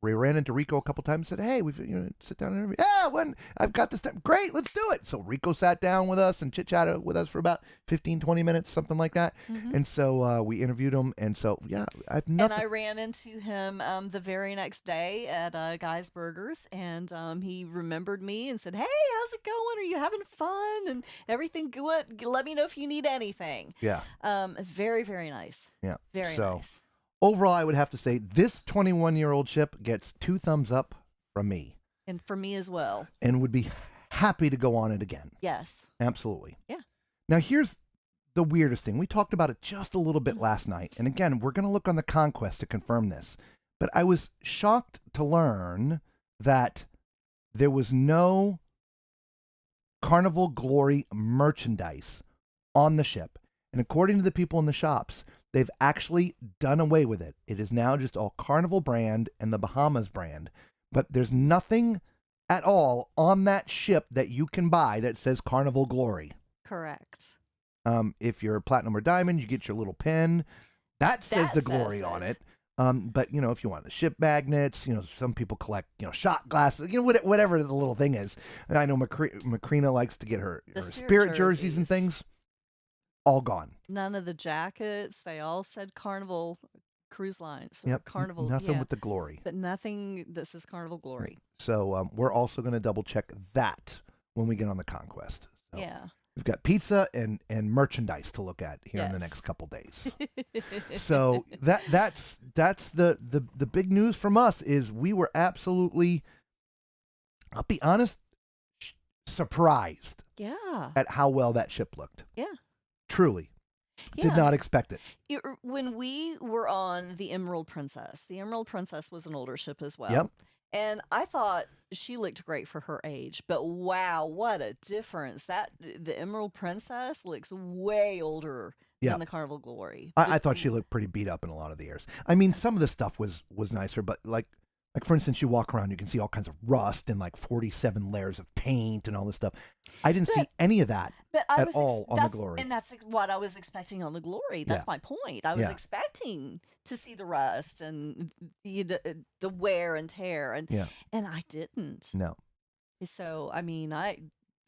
We ran into Rico a couple times and said, "Hey, we've sit down and interview." Yeah, when I've got this time. Great, let's do it. So Rico sat down with us and chit-chatted with us for about 15, 20 minutes, something like that. Mhm. And so we interviewed him. And so, yeah, I've nothing. And I ran into him the very next day at Guy's Burgers, and he remembered me and said, "Hey, how's it going? Are you having fun? And everything good? Let me know if you need anything." Yeah. Very, very nice. Yeah. Very So, nice. overall, I would have to say this 21-year-old ship gets 2 thumbs up from me And for me as well. and would be happy to go on it again. Yes. Absolutely. Yeah. Now, here's the weirdest thing. We talked about it just a little bit last night. And again, we're going to look on the Conquest to confirm this. But I was shocked to learn that there was no Carnival Glory merchandise on the ship. And according to the people in the shops, they've actually done away with it. It is now just all Carnival brand and the Bahamas brand. But there's nothing at all on that ship that you can buy that says Carnival Glory. Correct. If you're Platinum or Diamond, you get your little pin. That says the That Glory says on it. it. But, if you want the ship magnets, some people collect, shot glasses, whatever the little thing is. And I know Macrina likes to get her spirit jerseys and things. All gone. None of the jackets. They all said Carnival Cruise Lines. Or Yep. Carnival. Nothing yeah. with the Glory. But nothing that says Carnival Glory. So we're also going to double check that when we get on the Conquest. So Yeah. we've got pizza and merchandise to look at here in the Yes. next couple days. So that's the big news from us is we were absolutely, I'll be honest, surprised Yeah. at how well that ship looked. Yeah. Truly. Yeah. Did not expect it. When we were on the Emerald Princess was an older ship as well. Yep. And I thought she looked great for her age, but wow, what a difference! The Emerald Princess looks way older Yeah. than the Carnival Glory. I thought she looked pretty beat up in a lot of the airs. I mean, some of the stuff was nicer, but like for instance, you walk around, you can see all kinds of rust and like 47 layers of paint and all this stuff. I didn't see any of that at all on the Glory. And that's what I was expecting on the Glory. That's my point. I was expecting to see the rust and the wear and tear, and I didn't. No. So I mean,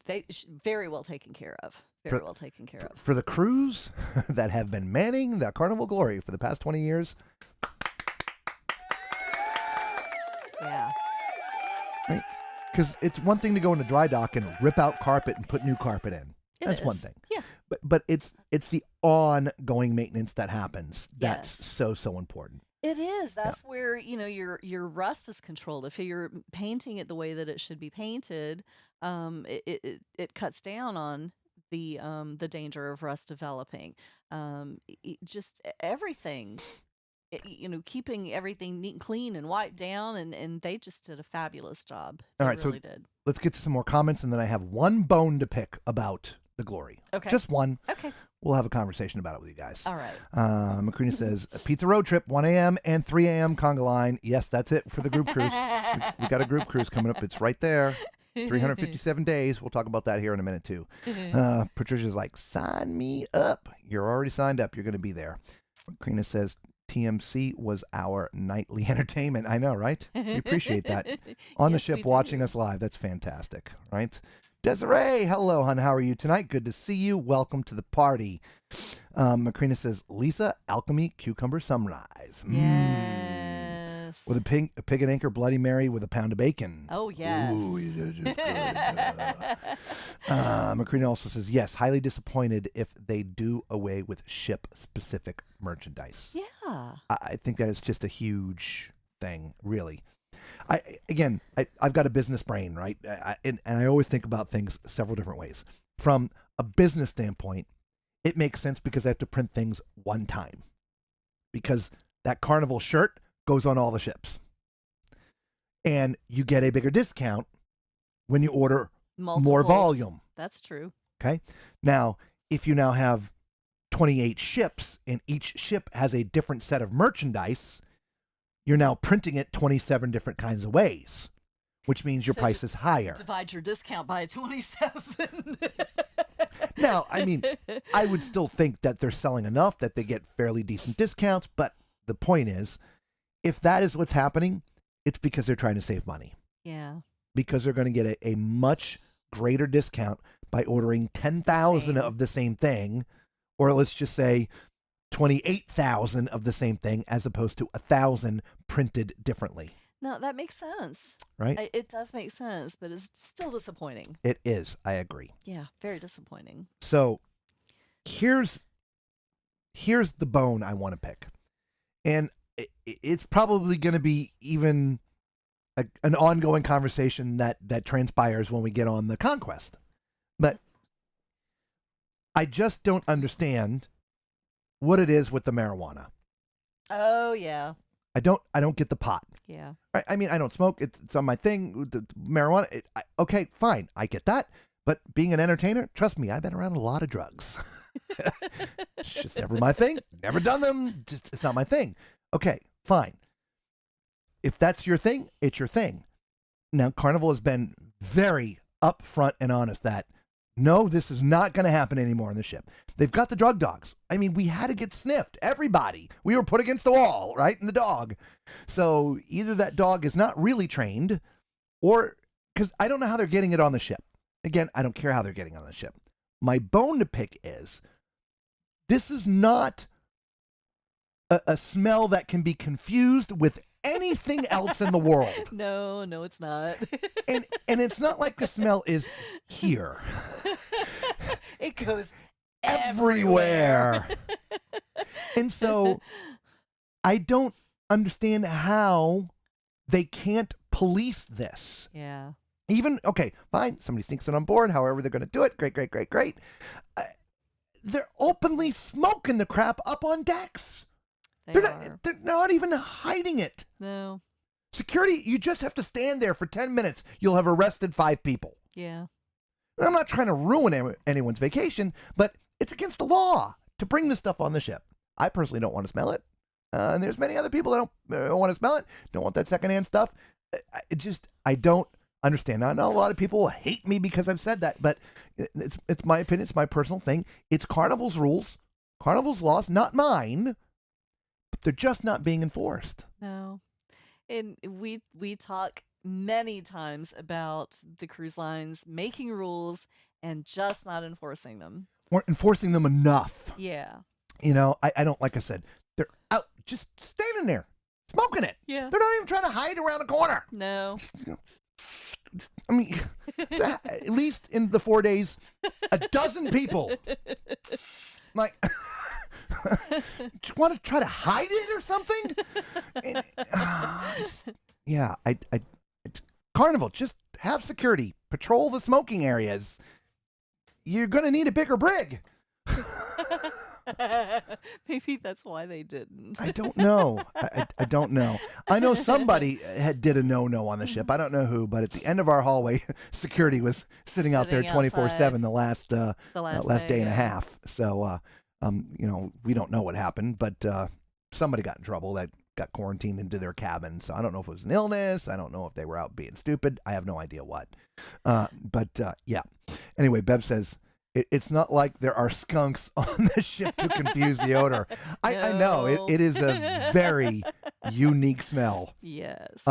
they very well taken care of. Very well taken care of. For the crews that have been manning the Carnival Glory for the past 20 years. Yeah. Right? Because it's one thing to go into dry dock and rip out carpet and put new carpet in. That's one thing. Yeah. But it's the ongoing maintenance that happens that's Yes. so important. It is. That's where, your rust is controlled. If you're painting it the way that it should be painted, it cuts down on the danger of rust developing. Just everything. Keeping everything neat and clean and wiped down, and they just did a fabulous job. They All right, really did. Let's get to some more comments, and then I have one bone to pick about the Glory. Okay. Just one. Okay. We'll have a conversation about it with you guys. All right. Macrina says, pizza road trip, 1 a.m. and 3 a.m. conga line. Yes, that's it for the group cruise. We got a group cruise coming up. It's right there. 357 days. We'll talk about that here in a minute, too. Patricia's like, sign me up. You're already signed up. You're going to be there. Macrina says, TMC was our nightly entertainment. I know, right? We appreciate that. On the Yes, ship we do. watching us live. That's fantastic, right? Desiree, hello, hon. How are you tonight? Good to see you. Welcome to the party. Macrina says, Lisa, Alchemy, Cucumber Sunrise. Yes. With a pig and anchor Bloody Mary with a pound of bacon. Oh, yes. Ooh, it's good. Macrina also says, yes, highly disappointed if they do away with ship-specific merchandise. Yeah. I think that is just a huge thing, really. I've got a business brain, right? And I always think about things several different ways. From a business standpoint, it makes sense because I have to print things one time. Because that Carnival shirt goes on all the ships. And you get a bigger discount when you order more Multiples. volume. That's true. Okay? Now, if you now have 28 ships and each ship has a different set of merchandise, you're now printing it 27 different kinds of ways, which means your price is higher. Divide your discount by 27. Now, I mean, I would still think that they're selling enough that they get fairly decent discounts, but the point is, if that is what's happening, it's because they're trying to save money. Yeah. Because they're going to get a much greater discount by ordering 10,000 of the same thing, or let's just say 28,000 of the same thing as opposed to 1,000 printed differently. No, that makes sense. Right? It does make sense, but it's still disappointing. It is. I agree. Yeah, very disappointing. So here's the bone I want to pick. And it's probably going to be even an ongoing conversation that transpires when we get on the Conquest. But I just don't understand what it is with the marijuana. Oh, yeah. I don't get the pot. Yeah. I mean, I don't smoke. It's on my thing. The marijuana. Okay, fine. I get that. But being an entertainer, trust me, I've been around a lot of drugs. It's just never my thing. Never done them. Just it's not my thing. Okay, fine. If that's your thing, it's your thing. Now, Carnival has been very upfront and honest that no, this is not going to happen anymore on the ship. They've got the drug dogs. I mean, we had to get sniffed. Everybody. We were put against the wall, right? And the dog. So either that dog is not really trained or because I don't know how they're getting it on the ship. Again, I don't care how they're getting on the ship. My bone to pick is this is not a smell that can be confused with anything else in the world. No, it's not. And it's not like the smell is here. It goes everywhere. And so I don't understand how they can't police this. Yeah. Even, okay, fine, somebody sneaks it on board, however they're going to do it. Great. They're openly smoking the crap up on decks. They're not even hiding it. No. Security, you just have to stand there for 10 minutes. You'll have arrested 5 people. Yeah. And I'm not trying to ruin anyone's vacation, but it's against the law to bring this stuff on the ship. I personally don't want to smell it. And there's many other people that don't want to smell it, don't want that secondhand stuff. I don't understand. I know a lot of people hate me because I've said that, but it's my opinion. It's my personal thing. It's Carnival's rules, Carnival's laws, not mine. But they're just not being enforced. No. And we talk many times about the cruise lines making rules and just not enforcing them. Weren't enforcing them enough. Yeah. I don't, like I said, they're out just standing there smoking it. Yeah. They're not even trying to hide around a corner. No. I mean, at least in the 4 days, a dozen people. Like, want to try to hide it or something? Yeah, Carnival, just have security. Patrol the smoking areas. You're going to need a bigger brig. Maybe that's why they didn't. I don't know. I don't know. I know somebody did a no on the ship. I don't know who, but at the end of our hallway, security was sitting out there 24/7 the last day and a half. So, we don't know what happened, but somebody got in trouble that got quarantined into their cabin. So I don't know if it was an illness. I don't know if they were out being stupid. I have no idea what. Yeah. Anyway, Bev says, it's not like there are skunks on the ship to confuse the odor. I know. It is a very unique smell. Yes.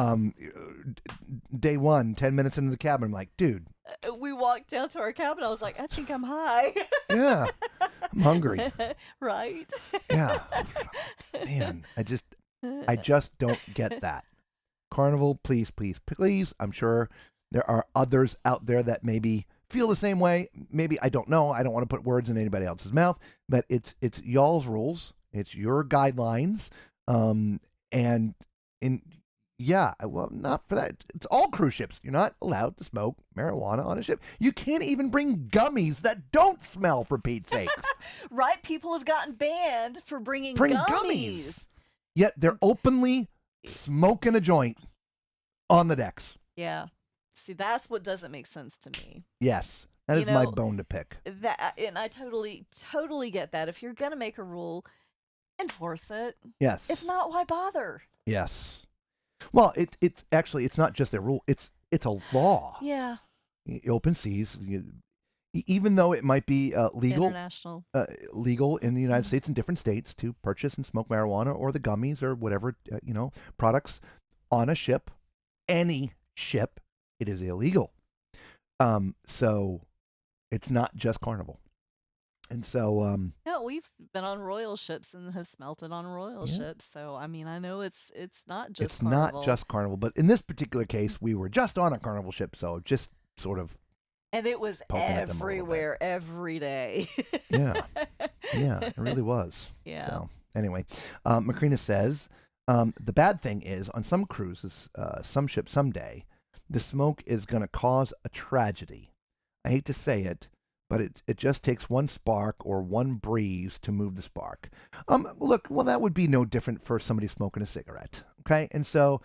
Day 1, 10 minutes into the cabin, I'm like, dude. We walked down to our cabin. I was like, I think I'm high. Yeah. I'm hungry. Right? Yeah. Man, I just don't get that. Carnival, please. I'm sure there are others out there that maybe feel the same way. Maybe, I don't know. I don't want to put words in anybody else's mouth, but it's y'all's rules. It's your guidelines. Well, not for that. It's all cruise ships. You're not allowed to smoke marijuana on a ship. You can't even bring gummies that don't smell, for Pete's sakes. Right? People have gotten banned for bringing gummies. Yet they're openly smoking a joint on the decks. Yeah. See, that's what doesn't make sense to me. Yes. That is my bone to pick. And I totally get that. If you're going to make a rule, enforce it. Yes. If not, why bother? Yes. Well, it's actually, it's not just a rule. It's a law. Yeah. Open seas, even though it might be legal, international, legal in the United States and different states to purchase and smoke marijuana or the gummies or whatever, products on a ship, any ship, it is illegal. So it's not just Carnival. And so, no, we've been on royal ships and have smelt it on royal ships. So, I mean, I know it's not just Carnival. Not just Carnival, but in this particular case, we were just on a Carnival ship. So just sort of. And it was everywhere, every day. Yeah. Yeah, it really was. Yeah. So anyway, Macrina says, the bad thing is on some cruises, some ships someday, the smoke is going to cause a tragedy. I hate to say it, but it just takes one spark or one breeze to move the spark. Look, well, that would be no different for somebody smoking a cigarette. Okay. And so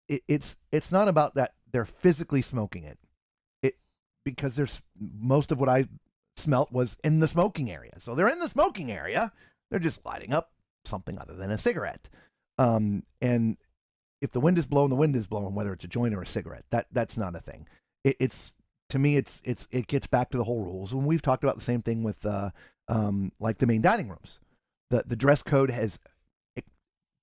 it's not about that they're physically smoking it. Because there's most of what I smelt was in the smoking area. So they're in the smoking area. They're just lighting up something other than a cigarette. And if the wind is blowing, the wind is blowing, whether it's a joint or a cigarette. That's not a thing. It's to me, it gets back to the whole rules. And we've talked about the same thing with like the main dining rooms. The dress code has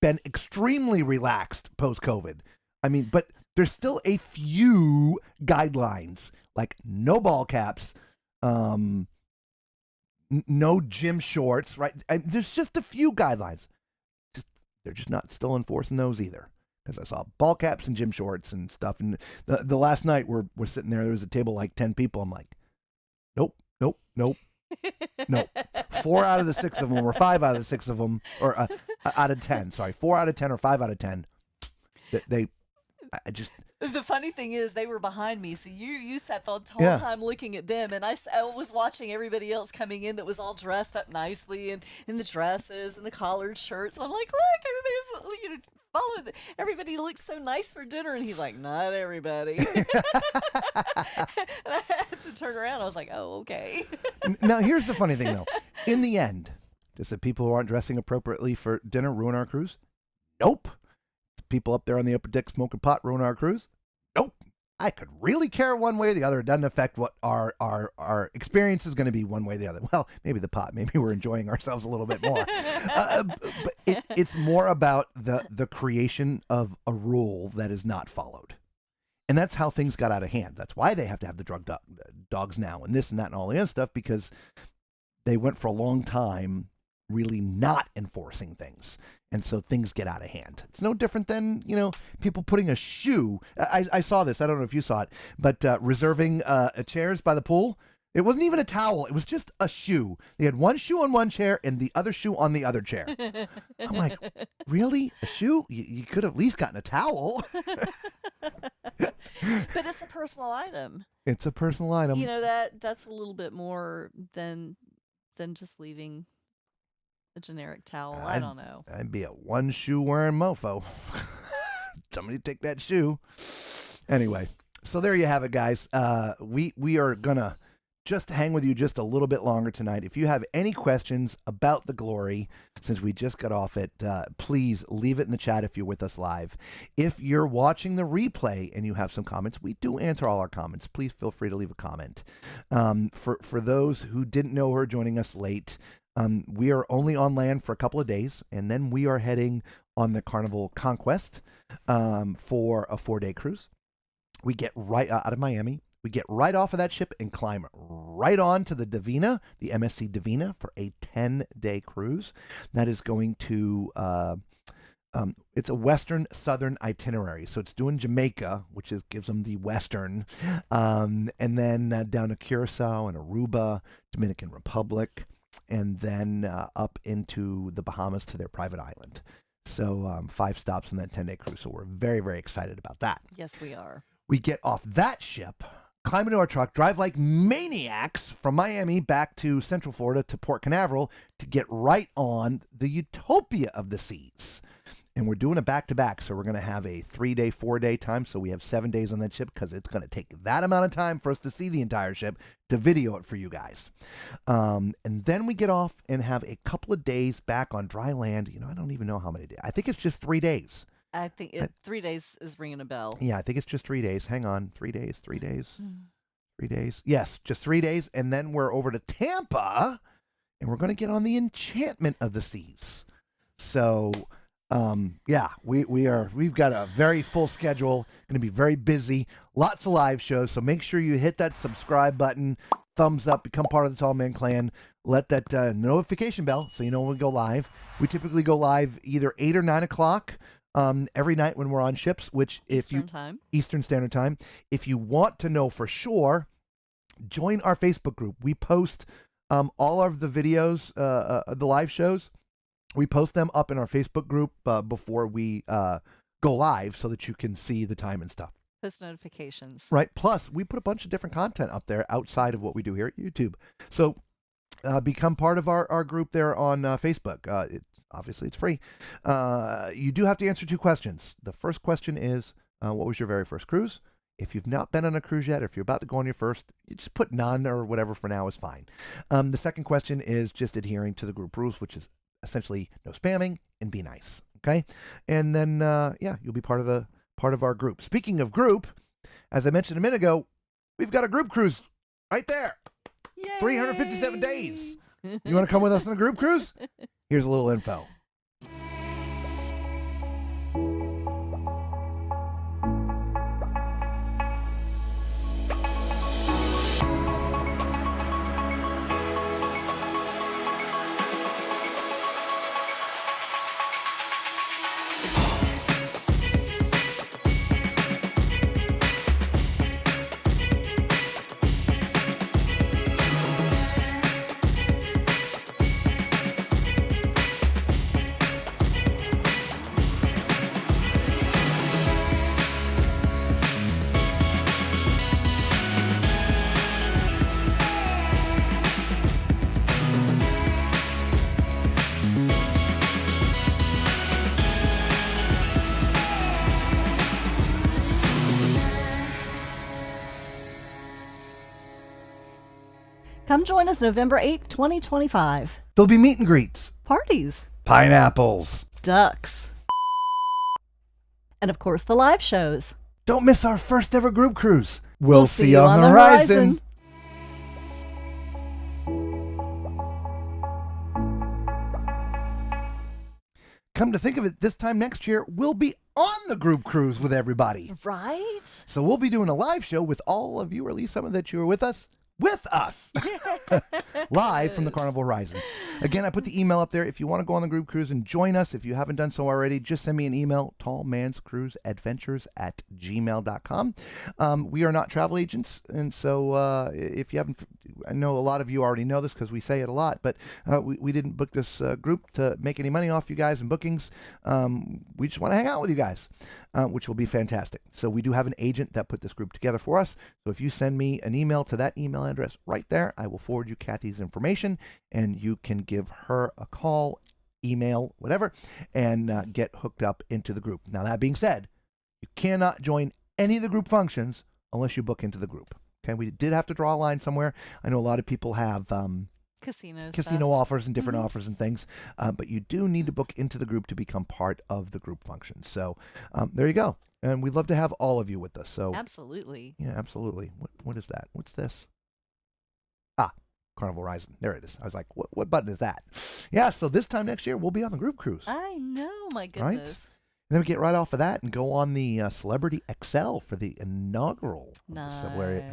been extremely relaxed post-COVID. I mean, but there's still a few guidelines, like no ball caps, no gym shorts, right? There's just a few guidelines. They're just not still enforcing those either. Because I saw ball caps and gym shorts and stuff. And the last night we're sitting there was a table like 10 people. I'm like, nope. 4 out of the 6 of them, or 5 out of the 6 of them, or out of 10. Sorry, 4 out of 10 or 5 out of 10. I just. The funny thing is, they were behind me, so you sat the whole time looking at them, and I was watching everybody else coming in that was all dressed up nicely and in the dresses and the collared shirts. And I'm like, look, everybody's everybody looks so nice for dinner, and he's like, not everybody. And I had to turn around. I was like, oh, okay. Now here's the funny thing, though. In the end, does the people who aren't dressing appropriately for dinner ruin our cruise? Nope. People up there on the upper deck smoking pot ruin our cruise? Nope. I could really care one way or the other. It doesn't affect what our experience is going to be one way or the other. Well, maybe the pot. Maybe we're enjoying ourselves a little bit more. But it's more about the creation of a rule that is not followed. And that's how things got out of hand. That's why they have to have the drug dogs now and this and that and all the other stuff, because they went for a long time really not enforcing things. And so things get out of hand. It's no different than, people putting a shoe. I saw this. I don't know if you saw it, but reserving chairs by the pool. It wasn't even a towel. It was just a shoe. They had one shoe on one chair and the other shoe on the other chair. I'm like, really? A shoe? You could have at least gotten a towel. But it's a personal item. It's a personal item. That's a little bit more than just leaving a generic towel. I don't know. I'd be a one shoe wearing mofo. Somebody take that shoe. Anyway, so there you have it, guys. We are gonna just hang with you just a little bit longer tonight. If you have any questions about the Glory, since we just got off it, please leave it in the chat if you're with us live. If you're watching the replay and you have some comments, we do answer all our comments. Please feel free to leave a comment. For those who didn't know who are joining us late, we are only on land for a couple of days, and then we are heading on the Carnival Conquest for a 4-day cruise. We get right out of Miami. We get right off of that ship and climb right on to the Divina, the MSC Divina, for a 10-day cruise. That is going to, it's a western southern itinerary. So it's doing Jamaica, which gives them the western, and then down to Curacao and Aruba, Dominican Republic, and then up into the Bahamas to their private island. So 5 stops on that 10-day cruise. So we're very, very excited about that. Yes, we are. We get off that ship, climb into our truck, drive like maniacs from Miami back to Central Florida to Port Canaveral to get right on the Utopia of the Seas. And we're doing a back-to-back, so we're going to have a 3-day, 4-day time, so we have 7 days on that ship because it's going to take that amount of time for us to see the entire ship to video it for you guys. And then we get off and have a couple of days back on dry land. I don't even know how many days. I think it's just 3 days. I think 3 days is ringing a bell. Yeah, I think it's just 3 days. Hang on. 3 days. 3 days. Yes, just 3 days. And then we're over to Tampa, and we're going to get on the Enchantment of the Seas. So, we've got a very full schedule. Going to be very busy. Lots of live shows. So make sure you hit that subscribe button, thumbs up, become part of the Tall Man Clan. Let that notification bell so you know when we go live. We typically go live either 8 or 9 o'clock. Every night when we're on ships, which Eastern Standard Time. If you want to know for sure, join our Facebook group. We post all of the videos, the live shows. We post them up in our Facebook group before we go live so that you can see the time and stuff. Post notifications. Right. Plus, we put a bunch of different content up there outside of what we do here at YouTube. So become part of our group there on Facebook. Obviously, it's free. You do have to answer 2 questions. The first question is, what was your very first cruise? If you've not been on a cruise yet, or if you're about to go on your first, you just put none or whatever for now is fine. The second question is just adhering to the group rules, which is essentially no spamming and be nice. Okay? And then, you'll be part of our group. Speaking of group, as I mentioned a minute ago, we've got a group cruise right there. Yay! 357 days. You want to come with us on a group cruise? Here's a little info. Come join us November 8th, 2025. There'll be meet and greets, Parties. pineapples. Ducks. And of course, the live shows. Don't miss our first ever group cruise. We'll see you on the horizon. Come to think of it, this time next year, we'll be on the group cruise with everybody. Right? So we'll be doing a live show with all of you, or at least some of that you are with us, live from the Carnival Horizon. Again, I put the email up there. If you want to go on the group cruise and join us, if you haven't done so already, just send me an email, tallmanscruiseadventures@gmail.com. We are not travel agents, and so if you haven't, I know a lot of you already know this because we say it a lot, but we didn't book this group to make any money off you guys and bookings. We just want to hang out with you guys, which will be fantastic. So we do have an agent that put this group together for us. So if you send me an email to that email address right there, I will forward you Kathy's information, and you can give her a call, email, whatever, and get hooked up into the group. Now, that being said, you cannot join any of the group functions unless you book into the group. Okay, we did have to draw a line somewhere. I know a lot of people have casino offers and different offers and things, but you do need to book into the group to become part of the group function. So there you go. And we'd love to have all of you with us. So absolutely. Yeah, absolutely. What is that? What's this? Carnival Horizon. There it is. I was like, what button is that? Yeah, so this time next year, we'll be on the group cruise. I know, my goodness. Right? And then we get right off of that and go on the Celebrity XL for the inaugural of the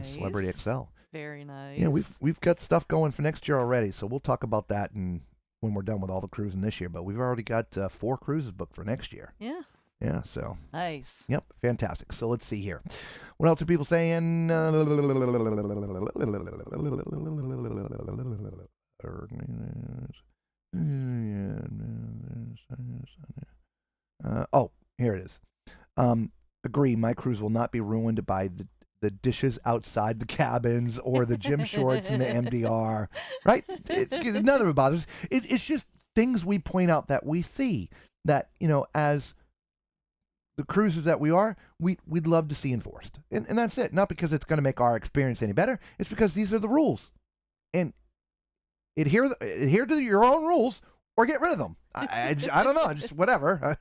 Celebrity XL. Very nice. Yeah, we've got stuff going for next year already, so we'll talk about that when we're done with all the cruising this year. But we've already got 4 cruises booked for next year. Yeah. Yeah, so. Nice. Yep, fantastic. So let's see here. What else are people saying? Here it is. Agree, my cruise will not be ruined by the dishes outside the cabins or the gym shorts in the MDR. Right? None of it bothers. It's just things we point out that we see that, as the cruisers that we are, we'd love to see enforced. And that's it. Not because it's going to make our experience any better. It's because these are the rules. And adhere to your own rules or get rid of them. I don't know. Just whatever.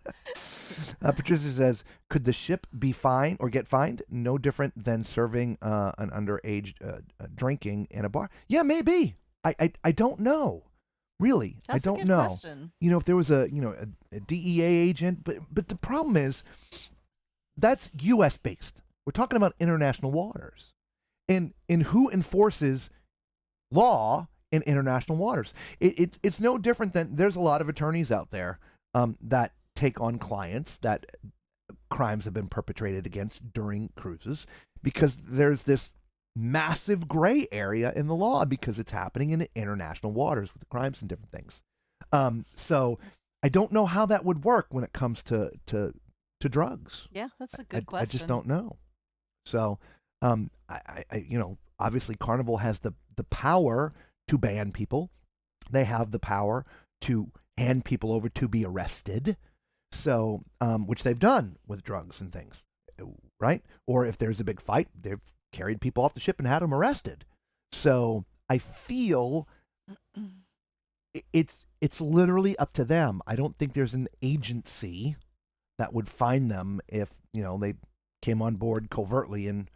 Patricia says, could the ship be fined or get fined? No different than serving an underage drinking in a bar. Yeah, maybe. I don't know. Really, That's I don't a good know. Question. If there was a DEA agent, but the problem is that's U.S. based. We're talking about international waters, and who enforces law in international waters? It's no different than there's a lot of attorneys out there that take on clients that crimes have been perpetrated against during cruises because there's this massive gray area in the law because it's happening in international waters with the crimes and different things. So I don't know how that would work when it comes to drugs. Yeah, that's a good question. I just don't know. So obviously Carnival has the power to ban people. They have the power to hand people over to be arrested. So which they've done with drugs and things, right? Or if there's a big fight, they've carried people off the ship and had them arrested. So I feel it's literally up to them. I don't think there's an agency that would fine them if, they came on board covertly and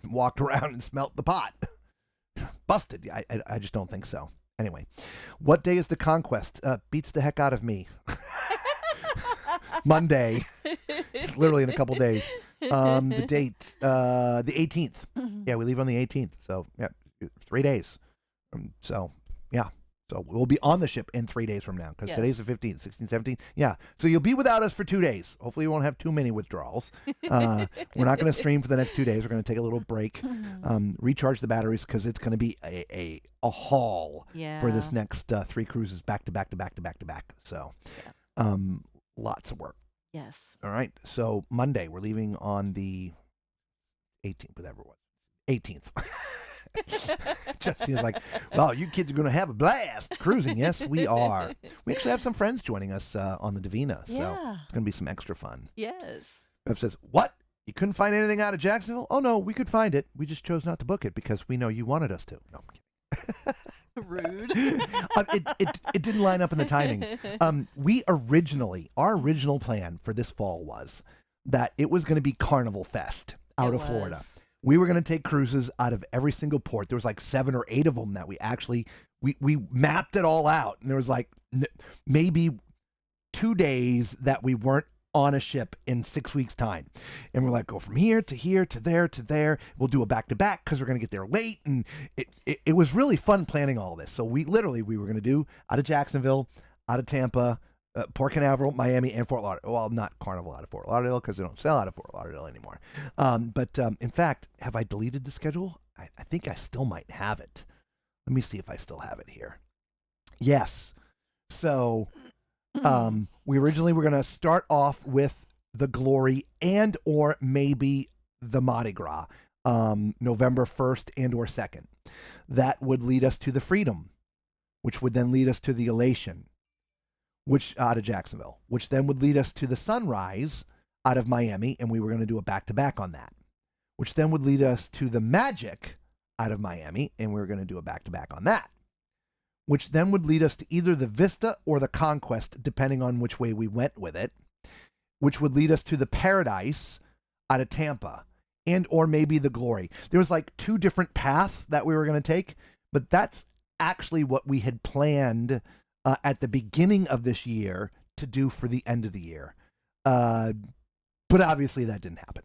walked around and smelt the pot. Busted. I just don't think so. Anyway, what day is the conquest? Beats the heck out of me. Monday, literally in a couple days. The date, the 18th. Yeah, we leave on the 18th. So, yeah, 3 days. So we'll be on the ship in 3 days from now because today's the 15th, 16th, 17th. Yeah, so you'll be without us for 2 days. Hopefully you won't have too many withdrawals. We're not going to stream for the next 2 days. We're going to take a little break, recharge the batteries because it's going to be a haul for this next 3 cruises back to back to back to back to back. So lots of work. Yes. All right. So Monday, we're leaving on the 18th, whatever it was. 18th. Justine's like, well, you kids are going to have a blast cruising. Yes, we are. We actually have some friends joining us on the Divina. So it's going to be some extra fun. Yes. Bev says, what? You couldn't find anything out of Jacksonville? Oh, no, we could find it. We just chose not to book it because we know you wanted us to. No, I'm kidding. Rude. It didn't line up in the timing. Our original plan for this fall was that it was going to be Carnival Fest out of Florida. We were going to take cruises out of every single port. There was like 7 or 8 of them that we actually, we mapped it all out. And there was like maybe 2 days that we weren't on a ship in 6 weeks' time. And we're like, go from here to here to there to there. We'll do a back-to-back because we're going to get there late. And it was really fun planning all this. So we were going to do out of Jacksonville, out of Tampa, Port Canaveral, Miami, and Fort Lauderdale. Well, not Carnival out of Fort Lauderdale because they don't sell out of Fort Lauderdale anymore. But in fact, have I deleted the schedule? I think I still might have it. Let me see if I still have it here. Yes. So we originally were going to start off with the Glory and or maybe the Mardi Gras, November 1st and or 2nd. That would lead us to the Freedom, which would then lead us to the Elation, which out of Jacksonville, which then would lead us to the Sunrise out of Miami, and we were going to do a back-to-back on that, which then would lead us to the Magic out of Miami, and we were going to do a back-to-back on that, which then would lead us to either the Vista or the Conquest, depending on which way we went with it, which would lead us to the Paradise out of Tampa, and or maybe the Glory. There was like 2 different paths that we were going to take, but that's actually what we had planned at the beginning of this year to do for the end of the year. But obviously that didn't happen.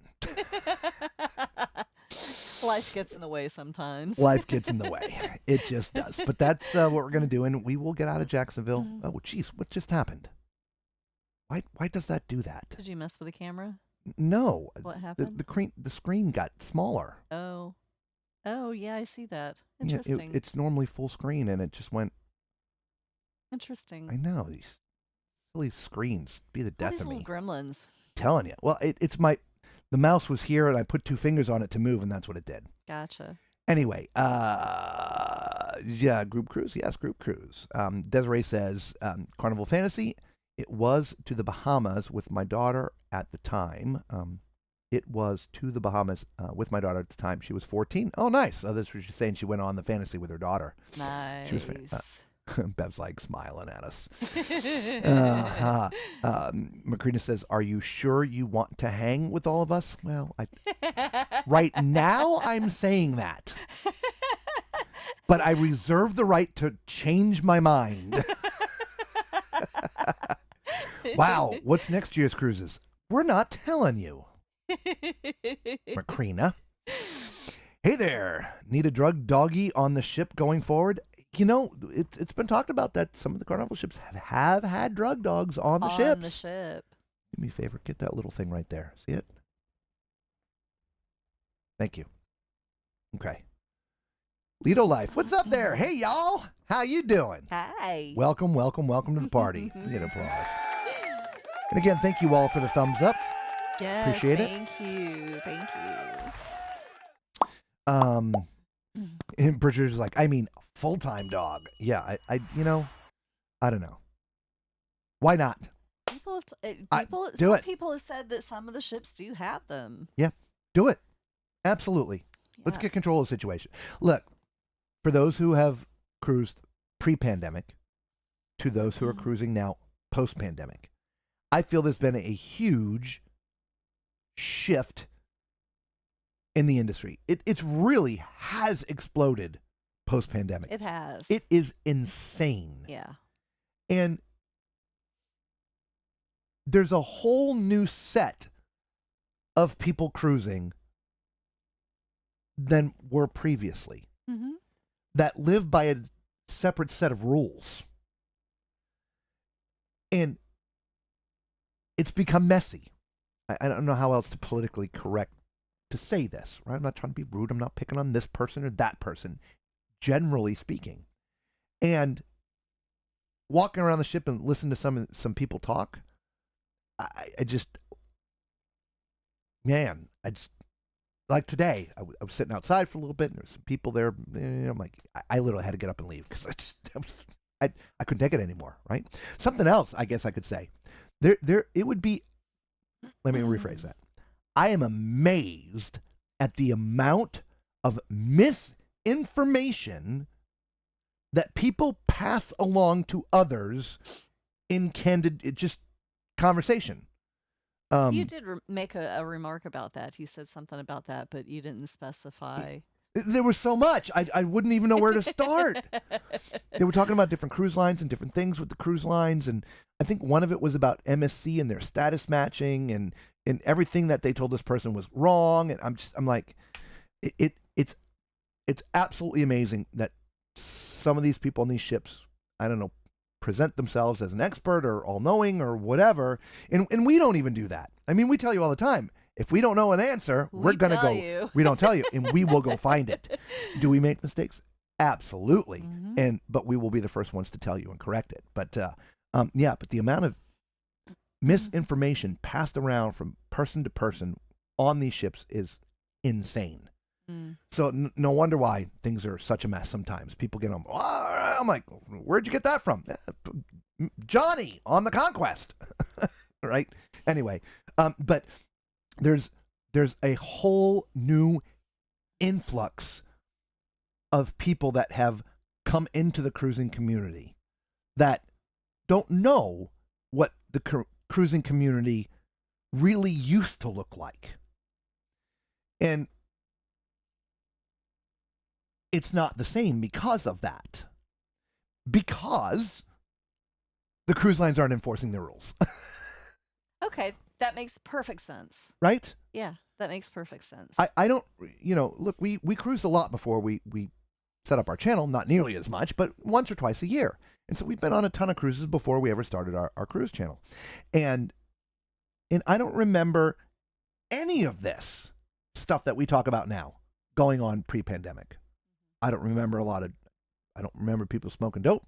Life gets in the way sometimes. Life gets in the way. It just does. But that's what we're going to do, and we will get out of Jacksonville. Oh, geez, what just happened? Why does that do that? Did you mess with the camera? No. What happened? The screen got smaller. Oh, yeah, I see that. Yeah, Interesting. it's normally full screen, and it just went. Interesting. I know, these silly screens be the death of me. Little gremlins. Telling you. Well, the mouse was here, and I put 2 fingers on it to move, and that's what it did. Gotcha. Anyway, yeah, group cruise. Yes, group cruise. Desiree says, Carnival Fantasy. It was to the Bahamas with my daughter at the time. It was to the Bahamas with my daughter at the time. She was 14. Oh, nice. That's what she's saying. She went on the fantasy with her daughter. Nice. She was Bev's like smiling at us. Macrina says, are you sure you want to hang with all of us? Well, right now I'm saying that. But I reserve the right to change my mind. Wow, what's next year's cruises? We're not telling you. Macrina. Hey there. Need a drug doggy on the ship going forward? You know, it's been talked about that some of the Carnival ships have had drug dogs on the ships. On the ship. Do me a favor, get that little thing right there. See it? Thank you. Okay. Lido Life, what's up there? Hey, y'all. How you doing? Hi. Welcome to the party. You get applause. And again, thank you all for the thumbs up. Yes, Appreciate it. Thank you. And Bridger's like, I mean, full-time dog. Yeah, I I don't know. Why not? Some people have said that some of the ships do have them. Yeah, do it. Absolutely. Yeah. Let's get control of the situation. Look, for those who have cruised pre-pandemic to those who are cruising now post-pandemic, I feel there's been a huge shift in the industry. It's really has exploded post-pandemic. It has. It is insane. Yeah. And there's a whole new set of people cruising than were previously that live by a separate set of rules. And it's become messy. I don't know how else to politically correct to say this, right? I'm not trying to be rude. I'm not picking on this person or that person, generally speaking. And walking around the ship and listening to some people talk, I just like today, I was sitting outside for a little bit, and there's some people there. I'm like, I literally had to get up and leave because I couldn't take it anymore, right? Something else, I guess I could say. It would be, let me rephrase that. I am amazed at the amount of misinformation that people pass along to others in candid, just conversation. You did make a remark about that. You said something about that, but you didn't specify. There was so much. I wouldn't even know where to start. They were talking about different cruise lines and different things with the cruise lines. And I think one of it was about MSC and their status matching and everything that they told this person was wrong. And I'm like, it's absolutely amazing that some of these people on these ships, I don't know, present themselves as an expert or all-knowing or whatever. And we don't even do that. I mean, we tell you all the time, if we don't know an answer, we're going to go. You. We don't tell you, and we will go find it. Do we make mistakes? Absolutely. Mm-hmm. But we will be the first ones to tell you and correct it. But but the amount of misinformation passed around from person to person on these ships is insane. So no wonder why things are such a mess sometimes. People get them. Oh, I'm like, where'd you get that from? Johnny on the Conquest, right? Anyway, but there's a whole new influx of people that have come into the cruising community that don't know what the cruising community really used to look like. And it's not the same because of that. Because the cruise lines aren't enforcing the rules. Okay, that makes perfect sense. Right? Yeah, that makes perfect sense. I don't, look, we cruised a lot before we set up our channel, not nearly as much, but once or twice a year. And so we've been on a ton of cruises before we ever started our cruise channel. And I don't remember any of this stuff that we talk about now going on pre-pandemic. I don't remember I don't remember people smoking dope.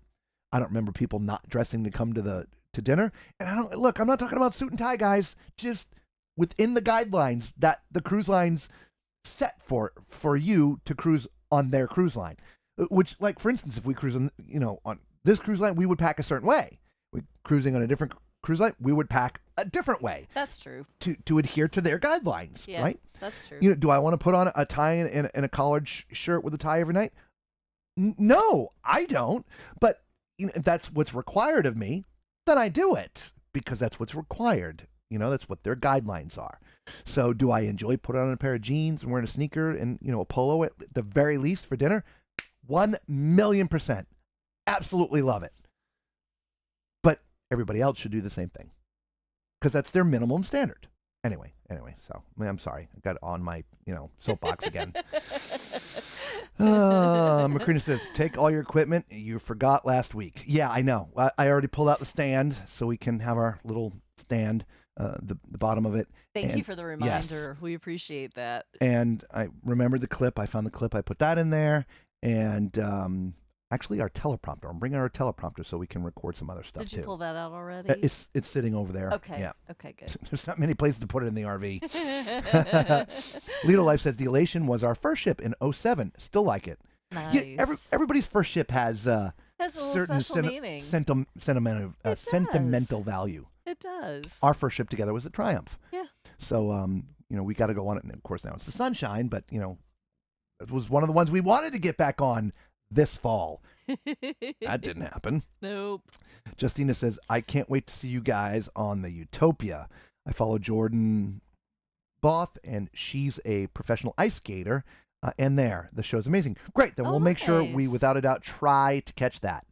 I don't remember people not dressing to come to dinner. And I'm not talking about suit and tie, guys. Just within the guidelines that the cruise lines set for you to cruise on their cruise line. Which, like, for instance, if we cruise on this cruise line, we would pack a certain way. We're cruising on a different cruise line, we would pack a different way. That's true. To adhere to their guidelines, yeah, right? That's true. Do I want to put on a tie and a collared shirt with a tie every night? No, I don't. But if that's what's required of me, then I do it because that's what's required. That's what their guidelines are. So do I enjoy putting on a pair of jeans and wearing a sneaker and, a polo at the very least for dinner? 1,000,000%. Absolutely love it. But everybody else should do the same thing because that's their minimum standard. Anyway, so I'm sorry. I got on my, soapbox again. Macrina says, take all your equipment you forgot last week. Yeah, I know. I already pulled out the stand so we can have our little stand, the bottom of it. Thank you for the reminder. Yes. We appreciate that. And I remembered the clip. I found the clip. I put that in there. And actually, our teleprompter. I'm bringing our teleprompter so we can record some other stuff too. Did you pull that out already? It's sitting over there. Okay. Yeah. Okay, good. There's not many places to put it in the RV. Lido Life says the Elation was our first ship in 2007. Still like it. Nice. Yeah, everybody's first ship has Has a little special meaning. sentimental value. It does. Our first ship together was a Triumph. Yeah. So we got to go on it. And of course, now it's the Sunshine, but it was one of the ones we wanted to get back on this fall. That didn't happen. Nope. Justina says, I can't wait to see you guys on the Utopia. I follow Jordan Both, and she's a professional ice skater. And the show's amazing. Great. Then we'll make sure we, without a doubt, try to catch that.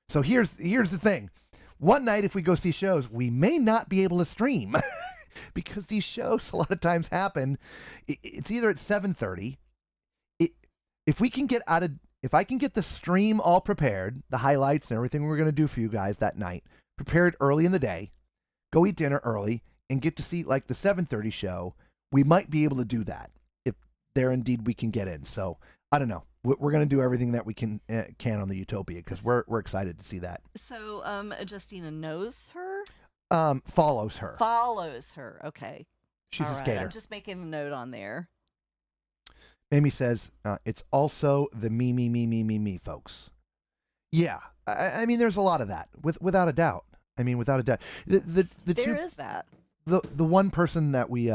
So here's the thing. One night, if we go see shows, we may not be able to stream because these shows a lot of times happen. It's either at 7:30. If I can get the stream all prepared, the highlights and everything we're going to do for you guys that night, prepared early in the day, go eat dinner early, and get to see like the 7:30 show, we might be able to do that if there indeed we can get in. So I don't know. We're going to do everything that we can on the Utopia because we're excited to see that. So Justina knows her? Follows her. Follows her. Okay. She's all a right. skater. I'm just making a note on there. Mamie says, it's also the me, folks. Yeah. I mean, there's a lot of that, without a doubt. I mean, without a doubt. There is that. The one person that we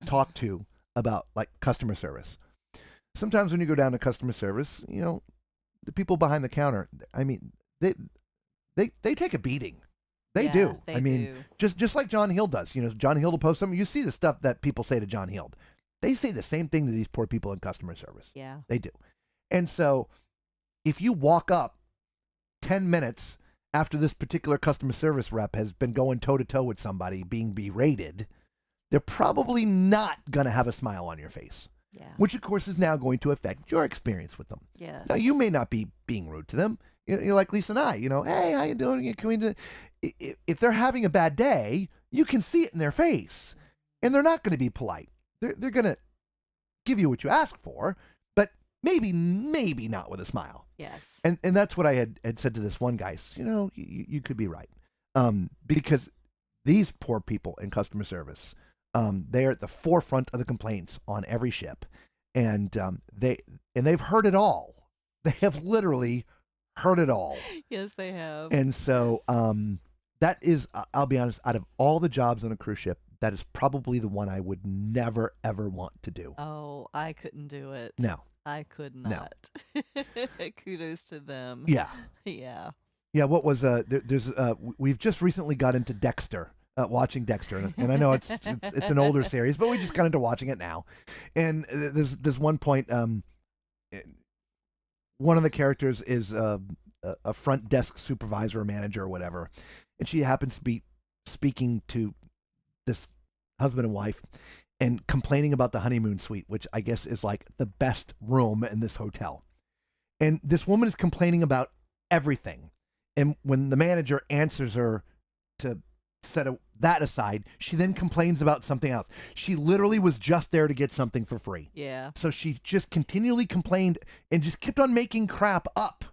talk to about, like, customer service. Sometimes when you go down to customer service, the people behind the counter, I mean, they take a beating. They do. They I mean, do. just like John Hill does. John Hill will post something. You see the stuff that people say to John Hill. they say the same thing to these poor people in customer service. Yeah. They do. And so if you walk up 10 minutes after this particular customer service rep has been going toe-to-toe with somebody being berated, they're probably not going to have a smile on your face. Yeah. Which, of course, is now going to affect your experience with them. Yes. Now, you may not be being rude to them. You're like Lisa and I, hey, how you doing? Can we do... If they're having a bad day, you can see it in their face. And they're not going to be polite. They're going to give you what you ask for, but maybe not with a smile. Yes. And that's what I had said to this one guy. You could be right. Because these poor people in customer service, they're at the forefront of the complaints on every ship, and they've heard it all. They have literally heard it all. Yes, they have. And so that is, I'll be honest, out of all the jobs on a cruise ship, that is probably the one I would never ever want to do. Oh, I couldn't do it. No, I could not. Kudos to them. Yeah. Yeah. Yeah. What was there's we've just recently got into Dexter. Watching Dexter, and I know it's an older series, but we just got into watching it now. And there's one point, one of the characters is a front desk supervisor or manager or whatever, and she happens to be speaking to this husband and wife and complaining about the honeymoon suite, which I guess is like the best room in this hotel. And this woman is complaining about everything, and when the manager answers her to set that aside, she then complains about something else. She literally was just there to get something for free. Yeah. So she just continually complained and just kept on making crap up.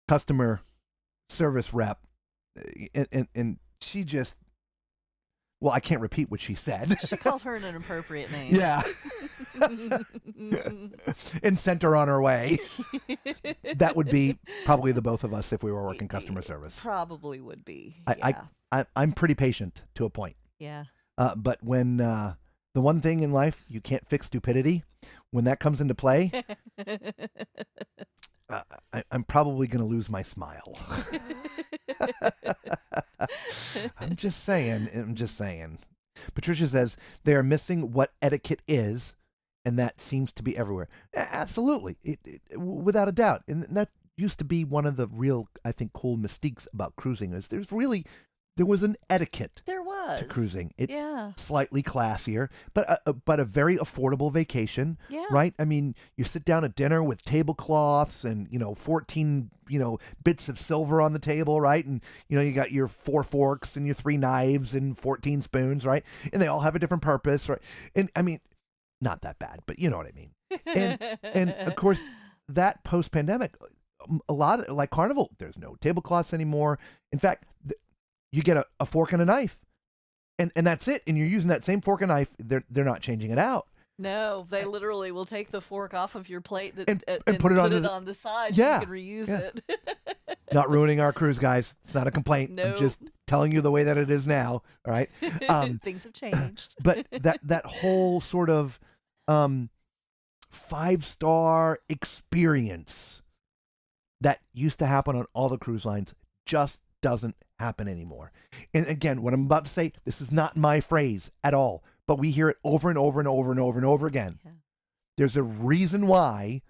Customer service rep, and she just, well, I can't repeat what she said. She called her an inappropriate name. Yeah. And sent her on her way. That would be probably the both of us if we were working customer service. Probably would be. I'm pretty patient to a point. Yeah. But when the one thing in life you can't fix stupidity, when that comes into play, I'm probably going to lose my smile. I'm just saying. Patricia says they are missing what etiquette is, and that seems to be everywhere. Absolutely, without a doubt. And that used to be one of the real, I think, cool mystiques about cruising is there was an etiquette. There was to cruising. Yeah. Slightly classier, but a very affordable vacation. Yeah. Right. I mean, you sit down at dinner with tablecloths and 14 bits of silver on the table, right? And you got your 4 forks and your 3 knives and 14 spoons, right? And they all have a different purpose, right? And I mean, not that bad, but you know what I mean. And of course, that post-pandemic, a lot of, like Carnival, there's no tablecloths anymore. In fact, you get a fork and a knife, and that's it. And you're using that same fork and knife. They're not changing it out. No, they literally will take the fork off of your plate and put it on the side so you can reuse it. Not ruining our cruise, guys. It's not a complaint. No. I'm just telling you the way that it is now. All right. Things have changed. But that whole sort of 5-star experience that used to happen on all the cruise lines just doesn't happen anymore. And again, what I'm about to say, this is not my phrase at all, but we hear it over and over and over and over and over again. Yeah. There's a reason why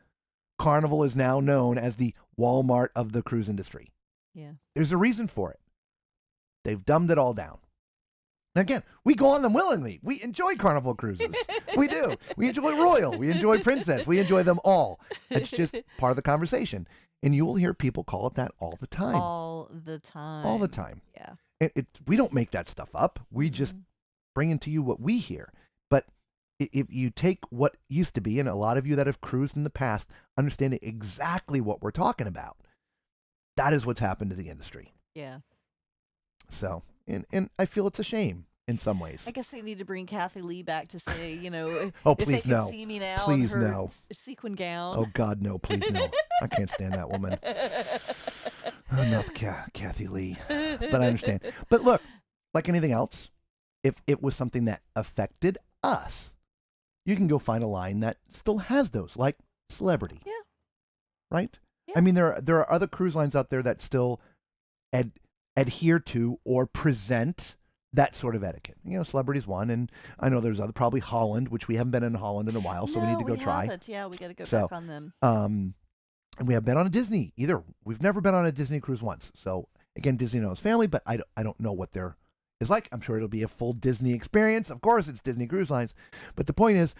Carnival is now known as the Walmart of the cruise industry. Yeah. There's a reason for it. They've dumbed it all down. And again, we go on them willingly. We enjoy Carnival cruises. We do. We enjoy Royal. We enjoy Princess. We enjoy them all. It's just part of the conversation. And you will hear people call it that all the time. All the time. All the time. Yeah. We don't make that stuff up. We just bring into you what we hear. But if you take what used to be, and a lot of you that have cruised in the past understand exactly what we're talking about, that is what's happened to the industry. Yeah. So, and I feel it's a shame in some ways. I guess they need to bring Kathy Lee back to say, oh, if please they no. can see me now please in her no. sequin gown. Oh, God, no, please no. I can't stand that woman. Enough Kathy Lee. But I understand. But look, like anything else, if it was something that affected us, you can go find a line that still has those, like Celebrity. Yeah. Right? Yeah. I mean, there are other cruise lines out there that still adhere to or present that sort of etiquette. Celebrities one, and I know there's other, probably Holland, which we haven't been in Holland in a while, so we need to go try. Haven't. Yeah, we got to go So, back on them. And we have been on a Disney either. We've never been on a Disney cruise once. So again, Disney knows family, but I don't know what there is like. I'm sure it'll be a full Disney experience. Of course, it's Disney Cruise Lines. But the point is,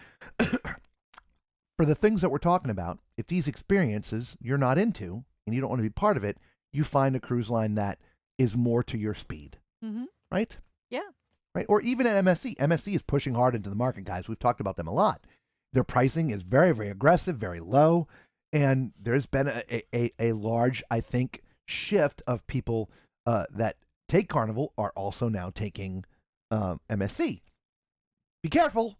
for the things that we're talking about, if these experiences you're not into and you don't want to be part of it, you find a cruise line that is more to your speed. Mm-hmm. Right? Yeah. Right? Or even at MSC. MSC is pushing hard into the market, guys. We've talked about them a lot. Their pricing is very, very aggressive, very low. And there's been a large, I think, shift of people that take Carnival are also now taking MSC. Be careful.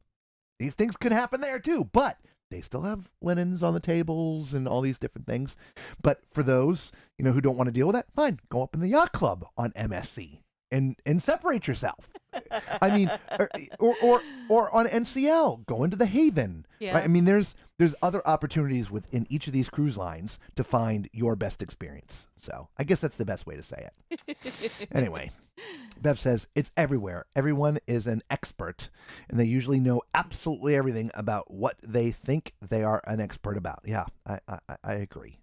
These things could happen there too. But they still have linens on the tables and all these different things. But for those, who don't want to deal with that, fine. Go up in the yacht club on MSC and separate yourself. I mean, or on NCL, go into the Haven. Yeah. Right? I mean, there's other opportunities within each of these cruise lines to find your best experience. So I guess that's the best way to say it. Anyway, Bev says it's everywhere. Everyone is an expert, and they usually know absolutely everything about what they think they are an expert about. Yeah, I agree.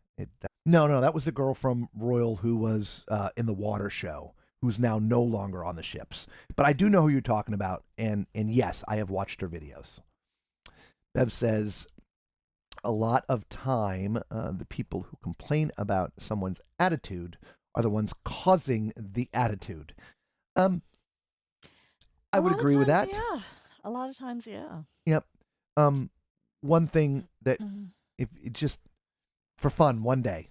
No, that was the girl from Royal who was in the water show, who's now no longer on the ships. But I do know who you're talking about, and yes, I have watched her videos. Bev says, a lot of time, the people who complain about someone's attitude are the ones causing the attitude. I would agree with that. Yeah, a lot of times, yeah. Yep. One thing that, if it just for fun, one day,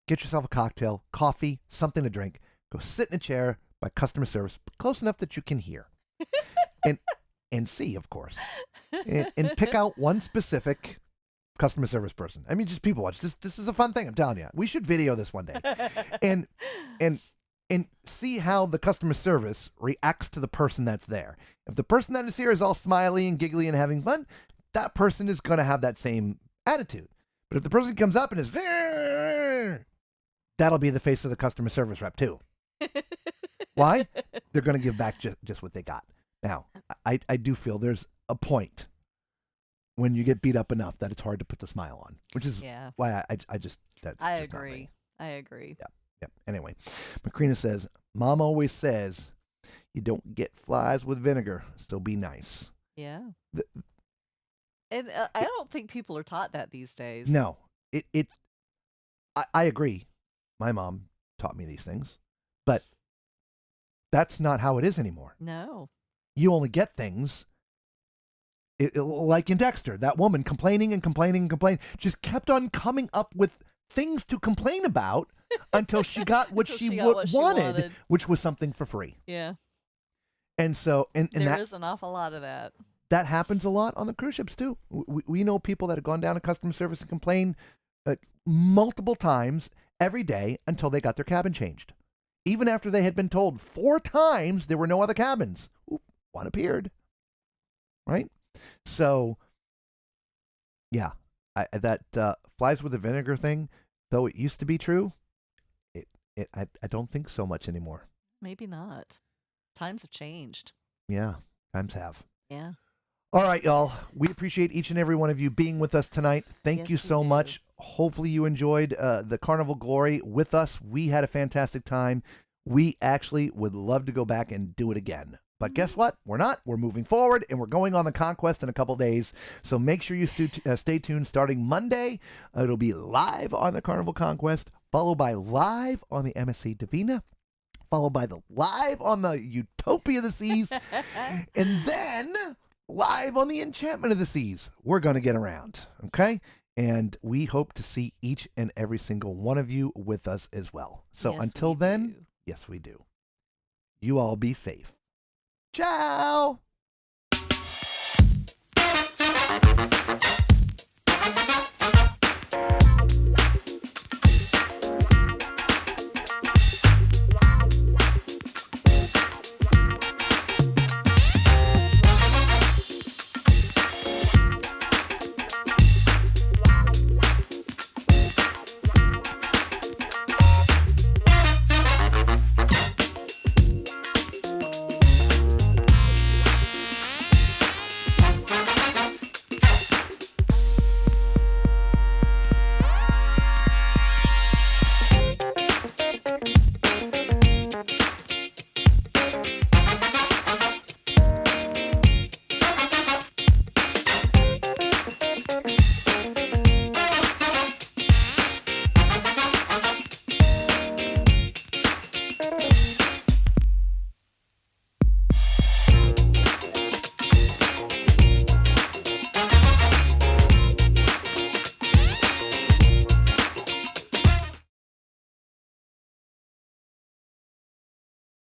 get yourself a cocktail, coffee, something to drink. Go sit in a chair by customer service, close enough that you can hear, and see, of course, and pick out one specific customer service person. I mean, just people watch. This is a fun thing. I'm telling you, we should video this one day, and see how the customer service reacts to the person that's there. If the person that is here is all smiley and giggly and having fun, that person is going to have that same attitude. But if the person comes up and is, that'll be the face of the customer service rep too. Why? They're going to give back just what they got. Now, I do feel there's a point when you get beat up enough that it's hard to put the smile on, which is why I just, that's I just not agree. me. I agree. Yep. Anyway, Macrina says, Mom always says, you don't get flies with vinegar, so be nice. Yeah. And I don't think people are taught that these days. No, I agree. My mom taught me these things, but that's not how it is anymore. No. You only get things like in Dexter, that woman complaining and complaining and complaining, just kept on coming up with things to complain about until she got what she wanted, which was something for free. Yeah. And so, and there is an awful lot of that. That happens a lot on the cruise ships too. We know people that have gone down to customer service and complained multiple times every day until they got their cabin changed. Even after they had been told 4 times there were no other cabins. One appeared. Right? So, yeah, that flies with the vinegar thing, though it used to be true, I don't think so much anymore. Maybe not. Times have changed. Yeah, times have. Yeah. All right, y'all. We appreciate each and every one of you being with us tonight. Thank you so much. Hopefully you enjoyed the Carnival Glory with us. We had a fantastic time. We actually would love to go back and do it again. But guess what? We're not. We're moving forward, and we're going on the Conquest in a couple days. So make sure you stay tuned starting Monday. It'll be live on the Carnival Conquest, followed by live on the MSC Divina, followed by the live on the Utopia of the Seas, and then live on the Enchantment of the Seas. We're going to get around, okay? And we hope to see each and every single one of you with us as well. So until then, yes, we do. You all be safe. Ciao!